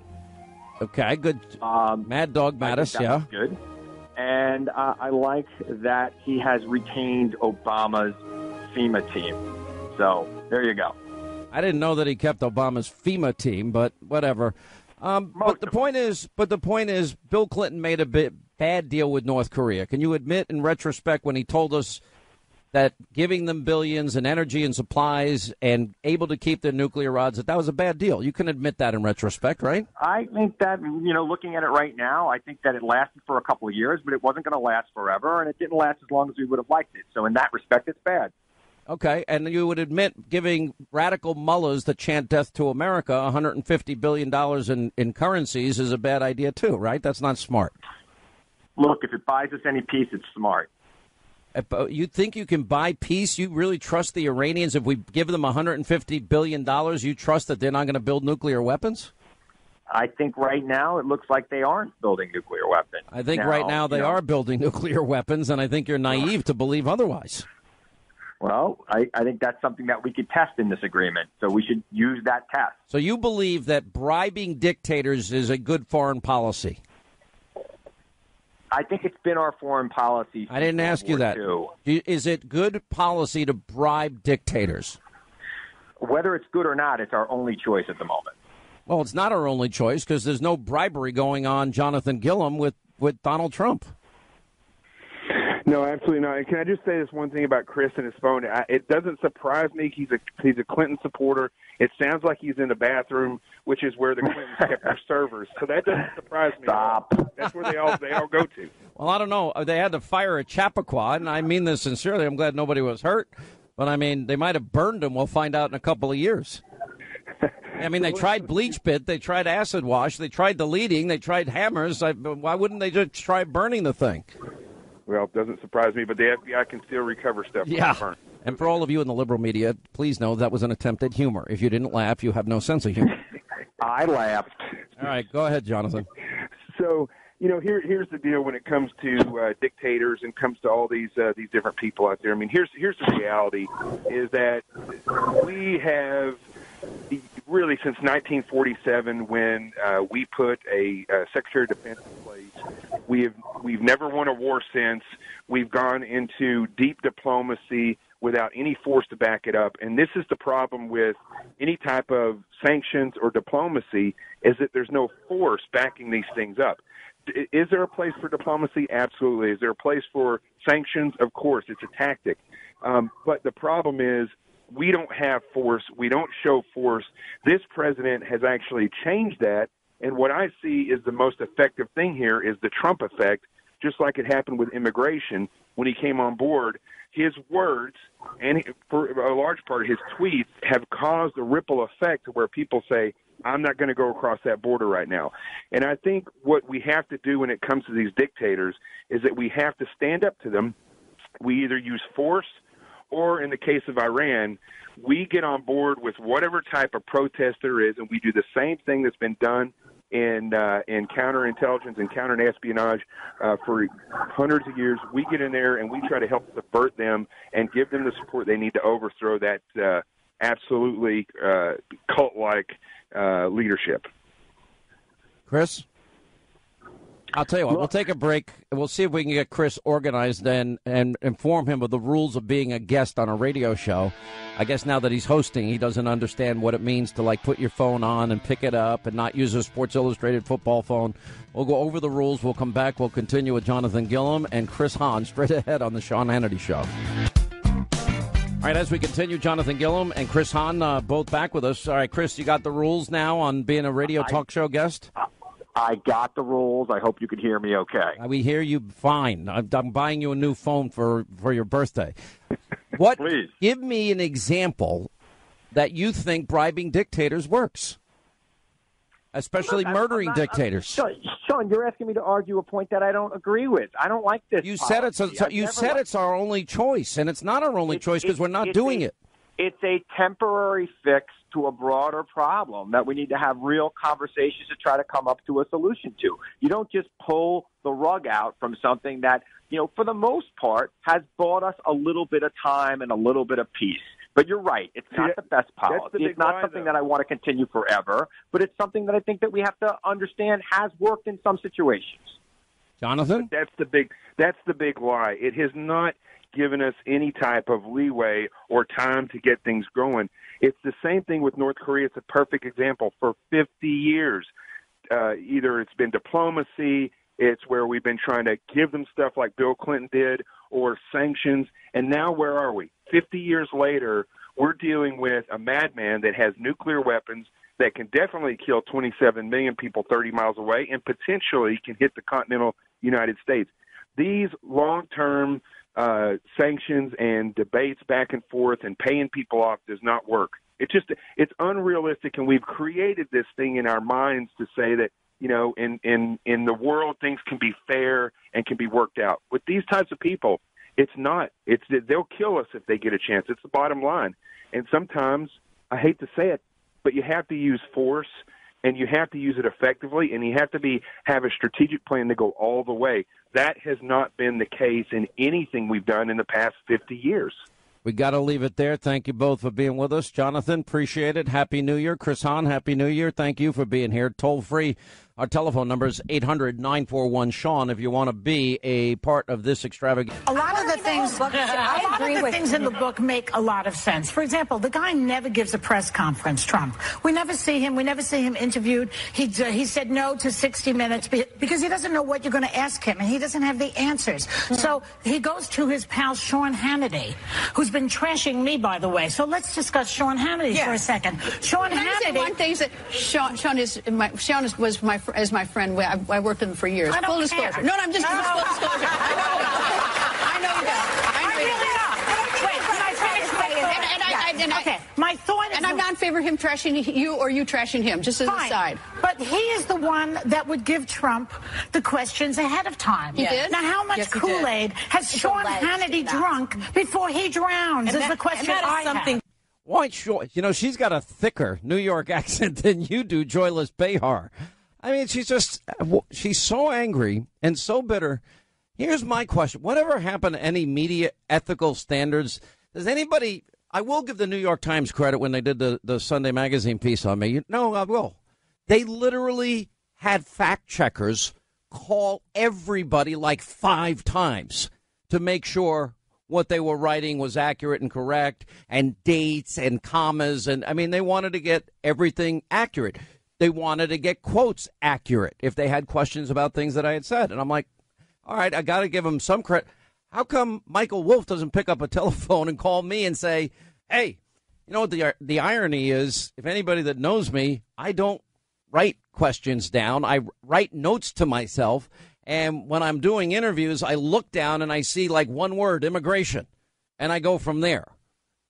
Speaker 1: Okay, good. Mad Dog Mattis, yeah.
Speaker 4: Good. And I like that he has retained Obama's FEMA team. So there you go.
Speaker 1: I didn't know that he kept Obama's FEMA team, but whatever. But the point is, Bill Clinton made a bad deal with North Korea. Can you admit, in retrospect, when he told us that giving them billions and energy and supplies and able to keep their nuclear rods, that was a bad deal? You can admit that in retrospect, right?
Speaker 4: I think that, looking at it right now, I think that it lasted for a couple of years, but it wasn't going to last forever, and it didn't last as long as we would have liked it. So in that respect, it's bad.
Speaker 1: Okay, and you would admit giving radical mullahs that chant death to America $150 billion in currencies is a bad idea too, right? That's not smart.
Speaker 4: Look, if it buys us any peace, it's smart.
Speaker 1: You think you can buy peace? You really trust the Iranians? If we give them $150 billion, you trust that they're not going to build nuclear weapons?
Speaker 4: I think right now it looks like they aren't building nuclear weapons.
Speaker 1: I think right now they are building nuclear weapons, and I think you're naive to believe otherwise.
Speaker 4: Well, I think that's something that we could test in this agreement, so we should use that test.
Speaker 1: So you believe that bribing dictators is a good foreign policy?
Speaker 4: I think it's been our foreign policy.
Speaker 1: I didn't ask you that. Is it good policy to bribe dictators?
Speaker 4: Whether it's good or not, it's our only choice at the moment.
Speaker 1: Well, it's not our only choice because there's no bribery going on, Jonathan Gilliam, with Donald Trump.
Speaker 6: No, absolutely not. And can I just say this one thing about Chris and his phone? It doesn't surprise me. He's a Clinton supporter. It sounds like he's in the bathroom, which is where the Clintons kept their servers. So that doesn't surprise me.
Speaker 4: Stop.
Speaker 6: That's where they all go to.
Speaker 1: Well, I don't know. They had to fire a Chappaqua, and I mean this sincerely. I'm glad nobody was hurt. But, I mean, they might have burned him. We'll find out in a couple of years. I mean, they tried bleach pit. They tried acid wash. They tried deleting. They tried hammers. Why wouldn't they just try burning the thing?
Speaker 6: Well, it doesn't surprise me, but the FBI can still recover stuff.
Speaker 1: Yeah. And for all of you in the liberal media, please know that was an attempt at humor. If you didn't laugh, you have no sense of humor.
Speaker 4: I laughed.
Speaker 1: All right, go ahead, Jonathan.
Speaker 6: So here's the deal when it comes to dictators and comes to all these different people out there. I mean, here's the reality is that we have really since 1947 when we put a Secretary of Defense in place, we've never won a war since. We've gone into deep diplomacy without any force to back it up. And this is the problem with any type of sanctions or diplomacy is that there's no force backing these things up. Is there a place for diplomacy? Absolutely. Is there a place for sanctions? Of course. It's a tactic. But the problem is we don't have force. We don't show force. This president has actually changed that. And what I see is the most effective thing here is the Trump effect, just like it happened with immigration when he came on board. His words and for a large part his tweets have caused a ripple effect to where people say, I'm not going to go across that border right now. And I think what we have to do when it comes to these dictators is that we have to stand up to them. We either use force or, in the case of Iran, we get on board with whatever type of protest there is, and we do the same thing that's been done in counterintelligence and counterespionage for hundreds of years. We get in there and we try to help subvert them and give them the support they need to overthrow that absolutely cult-like leadership.
Speaker 1: Chris? I'll tell you what, we'll take a break. We'll see if we can get Chris organized and inform him of the rules of being a guest on a radio show. I guess now that he's hosting, he doesn't understand what it means to, like, put your phone on and pick it up and not use a Sports Illustrated football phone. We'll go over the rules. We'll come back. We'll continue with Jonathan Gillum and Chris Hahn straight ahead on the Sean Hannity Show. All right, as we continue, Jonathan Gillum and Chris Hahn both back with us. All right, Chris, you got the rules now on being a radio talk show guest?
Speaker 4: I got the rules. I hope you can hear me okay.
Speaker 1: We hear you fine. I'm buying you a new phone for your birthday. What?
Speaker 4: Please.
Speaker 1: Give me an example that you think bribing dictators works, especially murdering dictators.
Speaker 4: Sean, you're asking me to argue a point that I don't agree with. I don't like this.
Speaker 1: You said it's our only choice, and it's not our only choice because we're not doing it.
Speaker 4: It's a temporary fix to a broader problem that we need to have real conversations to try to come up to a solution to. You don't just pull the rug out from something that, for the most part, has bought us a little bit of time and a little bit of peace. But you're right. It's not the best policy. It's not something that I want to continue forever, but it's something that I think that we have to understand has worked in some situations.
Speaker 1: Jonathan?
Speaker 6: But that's the big lie. It has not given us any type of leeway or time to get things going. It's the same thing with North Korea. It's a perfect example. For 50 years, either it's been diplomacy, it's where we've been trying to give them stuff like Bill Clinton did, or sanctions, and now where are we? 50 years later, we're dealing with a madman that has nuclear weapons that can definitely kill 27 million people 30 miles away and potentially can hit the continental United States. These long-term sanctions and debates back and forth and paying people off does not work. It's unrealistic, and we've created this thing in our minds to say that, in the world things can be fair and can be worked out. With these types of people, it's not. They'll kill us if they get a chance. It's the bottom line. And sometimes, I hate to say it, but you have to use force, and you have to use it effectively, and you have to have a strategic plan to go all the way. That has not been the case in anything we've done in the past 50 years.
Speaker 1: We got to leave it there. Thank you both for being with us. Jonathan, appreciate it. Happy New Year. Chris Hahn, Happy New Year. Thank you for being here. Toll free. Our telephone number is 800-941-SEAN if you want to be a part of this extravaganza.
Speaker 10: A lot of the things in the book make a lot of sense. For example, the guy never gives a press conference, Trump. We never see him interviewed. He said no to 60 Minutes because he doesn't know what you're going to ask him, and he doesn't have the answers. So he goes to his pal Sean Hannity, who's been trashing me, by the way. So let's discuss Sean Hannity for a second. Sean Hannity.
Speaker 5: One thing is that Sean was my friend. I worked with him for years. Full disclosure. No, I'm just full disclosure. I know you guys. I really know. Wait, can I finish? Okay, my thought is... And I'm not in favor of him trashing you or you trashing him, just as an aside.
Speaker 10: But he is the one that would give Trump the questions ahead of time.
Speaker 5: He did?
Speaker 10: Now, how much Kool-Aid has Sean Hannity drunk before he drowns is the question I have.
Speaker 1: Why, sure. She's got a thicker New York accent than you do, Joyless Behar. I mean, she's so angry and so bitter. Here's my question. Whatever happened to any media ethical standards? Does anybody, I will give the New York Times credit when they did the Sunday Magazine piece on me. No, I will. They literally had fact checkers call everybody like 5 times to make sure what they were writing was accurate and correct, and dates and commas. And I mean, they wanted to get everything accurate. They wanted to get quotes accurate if they had questions about things that I had said. And I'm like, all right, I got to give them some credit. How come Michael Wolff doesn't pick up a telephone and call me and say, hey, you know what the irony is? If anybody that knows me, I don't write questions down. I write notes to myself. And when I'm doing interviews, I look down and I see like one word, immigration, and I go from there.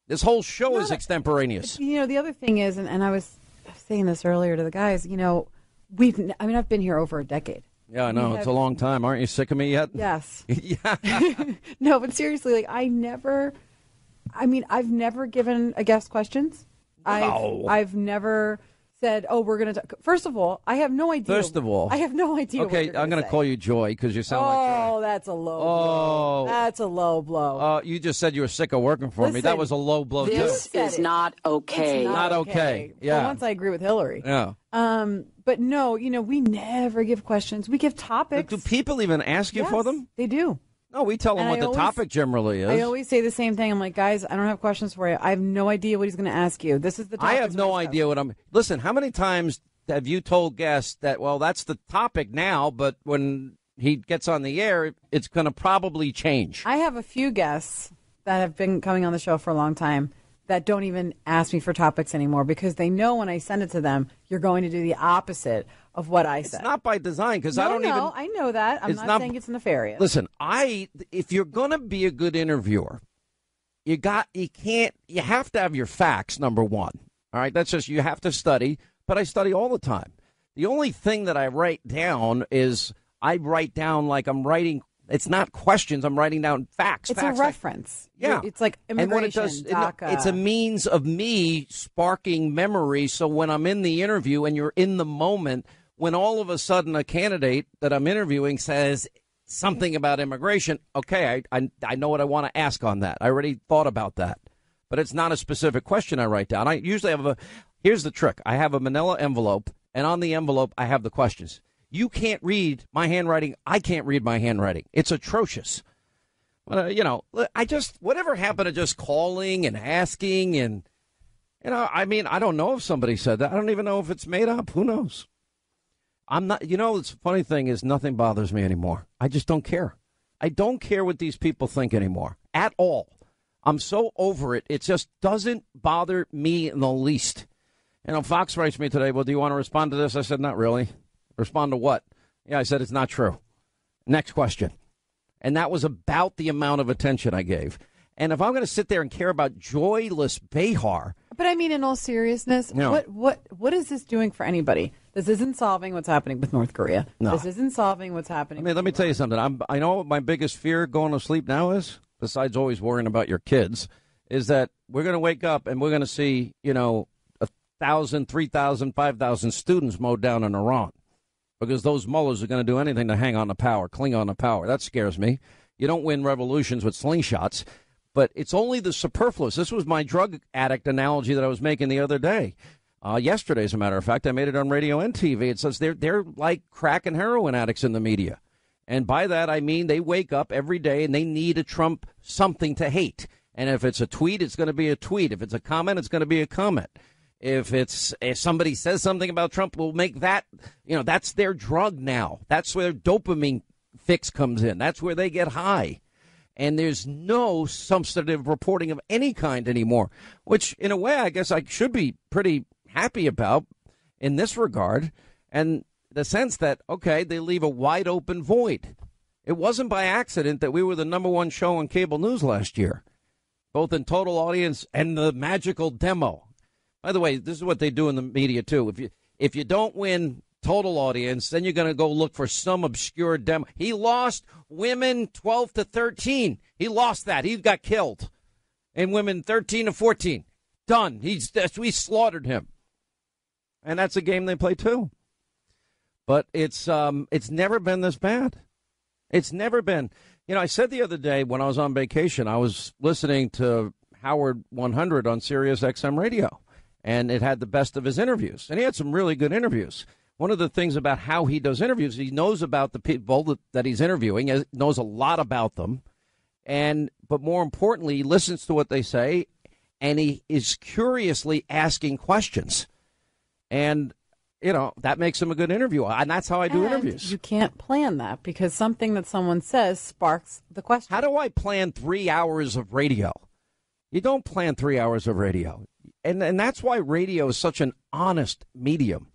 Speaker 1: This whole show is extemporaneous.
Speaker 7: You know, the other thing is, and I was saying this earlier to the guys, you know, I've been here over a decade.
Speaker 1: Yeah, I know. It's a long time. Aren't you sick of me yet?
Speaker 7: Yes.
Speaker 1: Yeah.
Speaker 7: No, but seriously, like I've never given a guest questions.
Speaker 1: No.
Speaker 7: I've never said, oh, we're going to talk. First of all, I have no idea.
Speaker 1: First of all.
Speaker 7: I have no idea.
Speaker 1: Okay, I'm going to call you Joy because you sound like Joy.
Speaker 7: Oh, that's a low blow. That's a low blow.
Speaker 1: You just said you were sick of working for me. That was a low blow, too.
Speaker 23: This is not okay.
Speaker 7: It's
Speaker 1: not okay. Yeah.
Speaker 7: Well, once I agree with Hillary.
Speaker 1: Yeah.
Speaker 7: But no, you know, we never give questions. We give topics.
Speaker 1: Do people even ask you for them?
Speaker 7: They do.
Speaker 1: No, we tell them what the topic generally is.
Speaker 7: I always say the same thing. I'm like, guys, I don't have questions for you. I have no idea what he's going to ask you. This is the topic.
Speaker 1: I have no idea what I'm... Listen, how many times have you told guests that, well, that's the topic now, but when he gets on the air, it's going to probably change?
Speaker 7: I have a few guests that have been coming on the show for a long time that don't even ask me for topics anymore because they know when I send it to them, you're going to do the opposite of what I said.
Speaker 1: It's not by design because
Speaker 7: I know that. I'm not saying it's nefarious.
Speaker 1: Listen, if you're going to be a good interviewer, you have to have your facts, number one. All right, that's just, you have to study, but I study all the time. The only thing that I write down is I write down like I'm writing. It's not questions. I'm writing down facts.
Speaker 7: It's
Speaker 1: facts,
Speaker 7: a reference.
Speaker 1: Yeah.
Speaker 7: It's like immigration, DACA.
Speaker 1: It's a means of me sparking memory. So when I'm in the interview and you're in the moment, when all of a sudden a candidate that I'm interviewing says something about immigration, okay, I know what I want to ask on that. I already thought about that. But it's not a specific question I write down. I usually have here's the trick. I have a manila envelope, and on the envelope I have the questions. You can't read my handwriting. I can't read my handwriting. It's atrocious. You know, whatever happened to just calling and asking and, you know, I mean, I don't know if somebody said that. I don't even know if it's made up. Who knows? I'm not, you know, the funny thing is nothing bothers me anymore. I just don't care. I don't care what these people think anymore at all. I'm so over it. It just doesn't bother me in the least. You know, Fox writes me today, well, do you want to respond to this? I said, not really. Respond to what? Yeah, I said it's not true. Next question. And that was about the amount of attention I gave. And if I'm going to sit there and care about joyless Behar.
Speaker 7: But I mean, in all seriousness,
Speaker 1: no.
Speaker 7: What is this doing for anybody? This isn't solving what's happening with North Korea.
Speaker 1: No.
Speaker 7: This isn't solving what's happening.
Speaker 1: I mean, let me tell you something. I know what my biggest fear going to sleep now is, besides always worrying about your kids, is that we're going to wake up and we're going to see, you know, 1,000, 3,000, 5,000 students mowed down in Iran. Because those mullahs are going to do anything to hang on to power, cling on to power. That scares me. You don't win revolutions with slingshots, but it's only the superfluous. This was my drug addict analogy that I was making the other day. Yesterday, as a matter of fact, I made it on radio and TV. It says they're like crack and heroin addicts in the media. And by that, I mean they wake up every day and they need a Trump something to hate. And if it's a tweet, it's going to be a tweet. If it's a comment, it's going to be a comment. If somebody says something about Trump, we'll make that, you know, that's their drug now. That's where dopamine fix comes in. That's where they get high. And there's no substantive reporting of any kind anymore, which in a way, I guess I should be pretty happy about in this regard. And the sense that, okay, they leave a wide open void. It wasn't by accident that we were the #1 show on cable news last year, both in total audience and the magical demo. By the way, this is what they do in the media, too. If you don't win total audience, then you're going to go look for some obscure demo. He lost women 12 to 13. He lost that. He got killed. And women 13 to 14. Done. We slaughtered him. And that's a game they play, too. But it's never been this bad. It's never been. I said the other day when I was on vacation, I was listening to Howard 100 on Sirius XM radio, and it had the best of his interviews. And he had some really good interviews. One of the things about how he does interviews, he knows about the people that he's interviewing, he knows a lot about them. But more importantly, he listens to what they say, and he is curiously asking questions. And that makes him a good interviewer. And that's how I do interviews.
Speaker 7: You can't plan that because something that someone says sparks the question.
Speaker 1: How do I plan 3 hours of radio? You don't plan 3 hours of radio. And that's why radio is such an honest medium,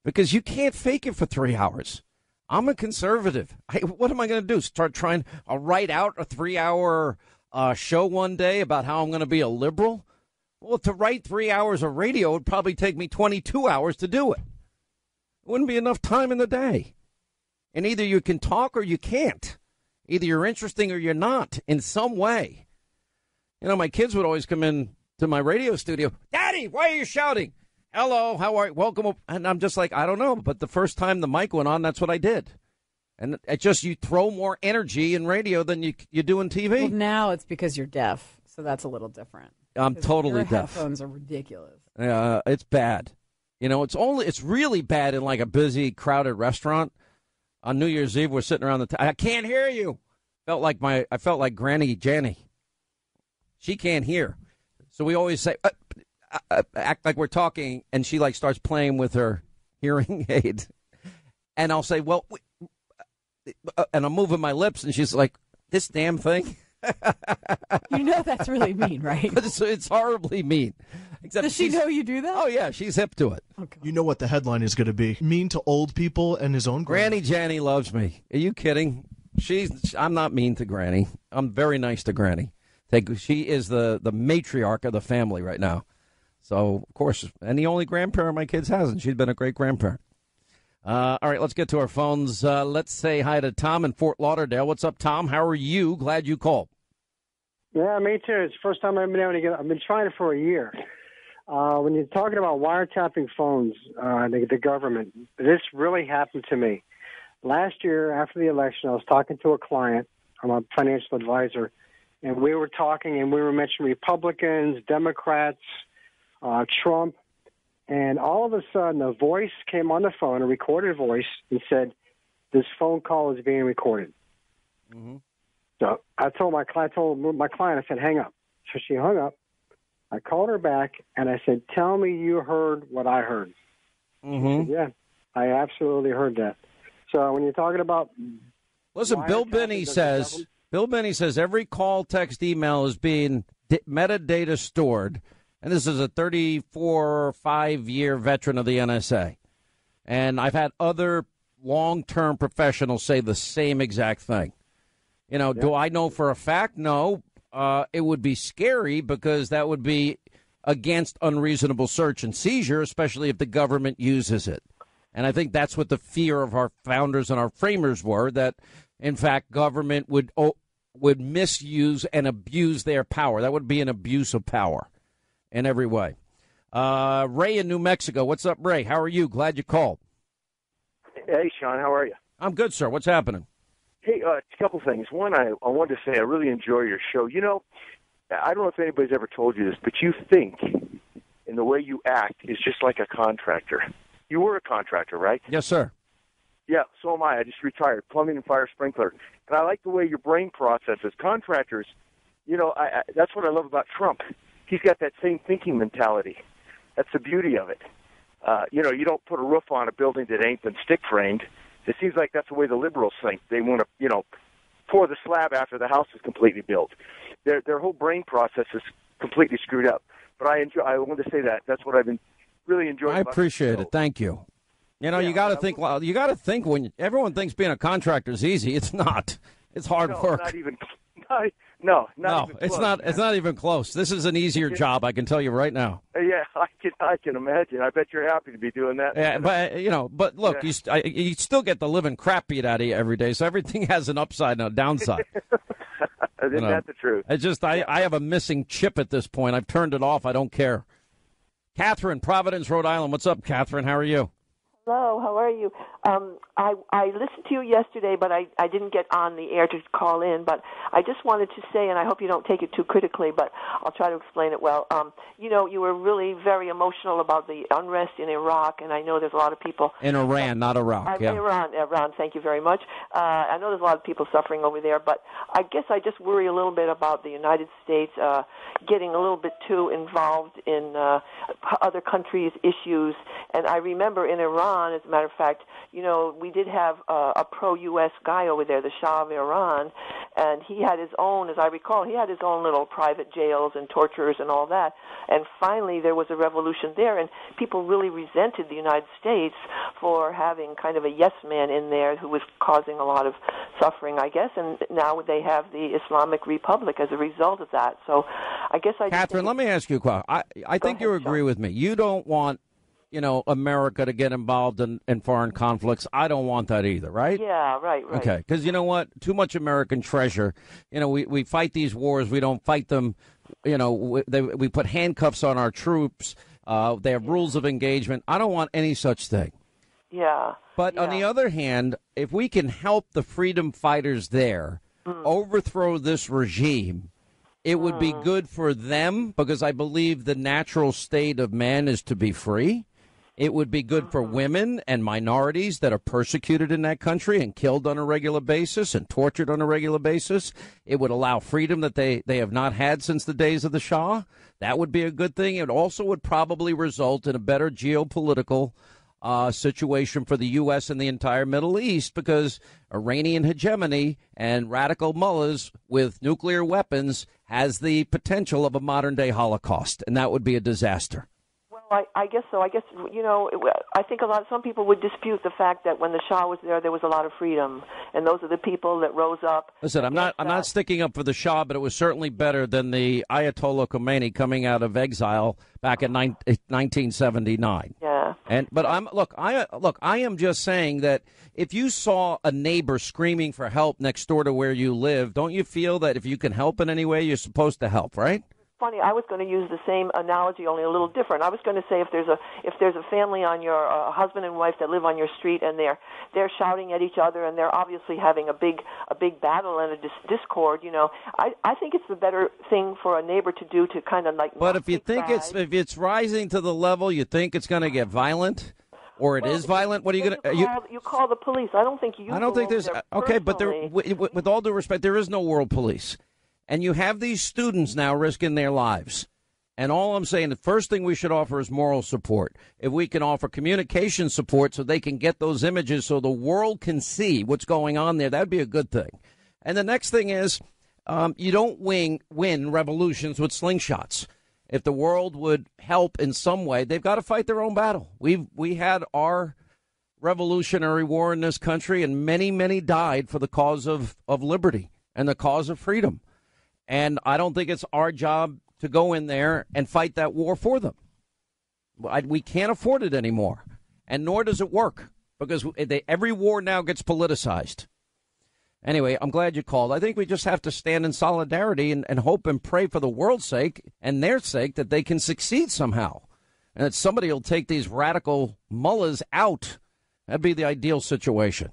Speaker 1: because you can't fake it for 3 hours. I'm a conservative. What am I going to do? I'll write out a 3-hour show one day about how I'm going to be a liberal? Well, to write 3 hours of radio would probably take me 22 hours to do it. Wouldn't be enough time in the day. And either you can talk or you can't. Either you're interesting or you're not in some way. My kids would always come in to my radio studio. Daddy, why are you shouting? Hello, how are you? Welcome. And I'm just like, I don't know. But the first time the mic went on, that's what I did. And it just, you throw more energy in radio than you do in TV.
Speaker 7: Well, now it's because you're deaf. So that's a little different.
Speaker 1: I'm totally deaf.
Speaker 7: Headphones are ridiculous.
Speaker 1: It's bad. It's really bad in like a busy, crowded restaurant. On New Year's Eve, we're sitting around I can't hear you. I felt like Granny Janny. She can't hear. So we always say, act like we're talking, and she starts playing with her hearing aid. And I'll say, well, and I'm moving my lips, and she's like, this damn thing.
Speaker 7: That's really mean, right?
Speaker 1: It's horribly mean. Except
Speaker 7: does she know you do that?
Speaker 1: Oh, yeah, she's hip to it.
Speaker 8: Okay. You know what the headline is going to be. Mean to old people and his own
Speaker 1: Granny Janny loves me. Are you kidding? I'm not mean to Granny. I'm very nice to Granny. She is the matriarch of the family right now. So, of course, and the only grandparent my kids hasn't. She's been a great grandparent. All right, let's get to our phones. Let's say hi to Tom in Fort Lauderdale. What's up, Tom? How are you? Glad you called.
Speaker 9: Yeah, me too. It's the first time I've been able to get. I've been trying it for a year. When you're talking about wiretapping phones, the government, this really happened to me. Last year, after the election, I was talking to a client. I'm a financial advisor, and we were talking, and we were mentioning Republicans, Democrats, Trump, and all of a sudden, a voice came on the phone, a recorded voice, and said, "This phone call is being recorded."
Speaker 1: Mm-hmm.
Speaker 9: So I told my client, I said, "Hang up." So she hung up. I called her back, and I said, "Tell me you heard what I heard."
Speaker 1: Mm-hmm.
Speaker 9: She said, yeah, I absolutely heard that. So when you're talking about...
Speaker 1: Listen, Bill Binney says every call, text, email is being metadata stored. And this is a 5-year veteran of the NSA. And I've had other long-term professionals say the same exact thing. Do I know for a fact? No. It would be scary because that would be against unreasonable search and seizure, especially if the government uses it. And I think that's what the fear of our founders and our framers were, that, in fact, government would misuse and abuse their power. That would be an abuse of power in every way. Ray in New Mexico. What's up, Ray? How are you? Glad you called.
Speaker 11: Hey, Sean. How are you?
Speaker 1: I'm good, sir. What's happening?
Speaker 11: Hey, a couple things. One, I wanted to say I really enjoy your show. I don't know if anybody's ever told you this, but you think and the way you act is just like a contractor. You were a contractor, right?
Speaker 1: Yes, sir.
Speaker 11: Yeah, so am I. I just retired, plumbing and fire sprinkler. And I like the way your brain processes. Contractors, that's what I love about Trump. He's got that same thinking mentality. That's the beauty of it. You don't put a roof on a building that ain't been stick-framed. It seems like that's the way the liberals think. They want to, pour the slab after the house is completely built. Their whole brain process is completely screwed up. But I wanted to say that. That's what I've been really enjoying.
Speaker 1: I appreciate it. Thank you. You got to think. Well, you got to think when everyone thinks being a contractor is easy. It's not. It's hard work.
Speaker 11: Not even. No,
Speaker 1: it's not. It's not even close. This is an easier job. I can tell you right now.
Speaker 11: Yeah, I can imagine. I bet you're happy to be doing that.
Speaker 1: Yeah, but look, you still get the living crap beat out of you every day. So everything has an upside and a downside.
Speaker 11: Isn't that the truth?
Speaker 1: It's just I have a missing chip at this point. I've turned it off. I don't care. Catherine, Providence, Rhode Island. What's up, Catherine? How are you?
Speaker 24: Hello, how are you?
Speaker 12: I listened to you yesterday, but I didn't get on the air to call in. But I just wanted to say, and I hope you don't take it too critically, but I'll try to explain it well. You were really very emotional about the unrest in Iraq, and I know there's a lot of people
Speaker 1: in Iran, not Iraq. Yeah.
Speaker 12: Iran. Thank you very much. I know there's a lot of people suffering over there, but I guess I just worry a little bit about the United States getting a little bit too involved in other countries' issues. And I remember in Iran, as a matter of fact, we did have a pro-U.S. guy over there, the Shah of Iran, and he had his own, as I recall, he had his own little private jails and torturers and all that. And finally, there was a revolution there, and people really resented the United States for having kind of a yes man in there who was causing a lot of suffering, I guess. And now they have the Islamic Republic as a result of that. So I guess
Speaker 1: Catherine, let me ask you a question. I think you agree with me. You don't want America to get involved in foreign conflicts. I don't want that either, right?
Speaker 12: Yeah, right.
Speaker 1: Okay, because you know what? Too much American treasure. We fight these wars. We don't fight them. We put handcuffs on our troops. They have rules of engagement. I don't want any such thing.
Speaker 12: Yeah.
Speaker 1: But on the other hand, if we can help the freedom fighters there overthrow this regime, it would be good for them, because I believe the natural state of man is to be free. It would be good for women and minorities that are persecuted in that country and killed on a regular basis and tortured on a regular basis. It would allow freedom that they have not had since the days of the Shah. That would be a good thing. It also would probably result in a better geopolitical situation for the U.S. and the entire Middle East, because Iranian hegemony and radical mullahs with nuclear weapons has the potential of a modern-day Holocaust, and that would be a disaster.
Speaker 12: Well, I guess so. I guess, I think some people would dispute the fact that when the Shah was there was a lot of freedom, and those are the people that rose up.
Speaker 1: Listen, I'm not sticking up for the Shah, but it was certainly better than the Ayatollah Khomeini coming out of exile back in 1979.
Speaker 12: Yeah.
Speaker 1: But I am just saying that if you saw a neighbor screaming for help next door to where you live, don't you feel that if you can help in any way, you're supposed to help, right?
Speaker 12: Funny, I was going to use the same analogy, only a little different. I was going to say if there's a family on your husband and wife that live on your street, and they're shouting at each other, and they're obviously having a big battle and a discord. I think it's the better thing for a neighbor to do to kind of like.
Speaker 1: But if you think if it's rising to the level you think it's going to get violent, or it is violent, what are you going to?
Speaker 12: You call the police. I don't think you.
Speaker 1: I don't think there's okay, but with all due respect, there is no world police. And you have these students now risking their lives. And all I'm saying, the first thing we should offer is moral support. If we can offer communication support so they can get those images so the world can see what's going on there, that would be a good thing. And the next thing is you don't win revolutions with slingshots. If the world would help in some way, they've got to fight their own battle. We had our Revolutionary War in this country, and many, many died for the cause of liberty and the cause of freedom. And I don't think it's our job to go in there and fight that war for them. We can't afford it anymore, and nor does it work, because every war now gets politicized. Anyway, I'm glad you called. I think we just have to stand in solidarity and hope and pray for the world's sake and their sake that they can succeed somehow, and that somebody will take these radical mullahs out. That'd be the ideal situation.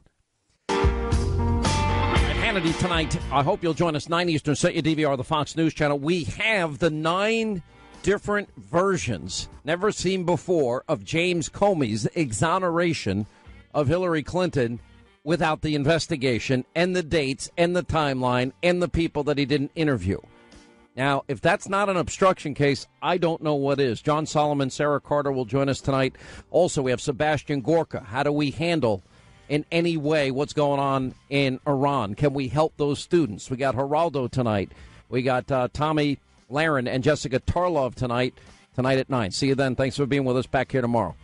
Speaker 1: Hannity tonight. I hope you'll join us 9 Eastern. Set your DVR, the Fox News Channel. We have the 9 different versions, never seen before, of James Comey's exoneration of Hillary Clinton without the investigation and the dates and the timeline and the people that he didn't interview. Now, if that's not an obstruction case, I don't know what is. John Solomon, Sarah Carter will join us tonight. Also, we have Sebastian Gorka. How do we handle in any way what's going on in Iran? Can we help those students? We got Geraldo tonight. We got Tommy Lahren and Jessica Tarlov tonight at 9. See you then. Thanks for being with us. Back here tomorrow.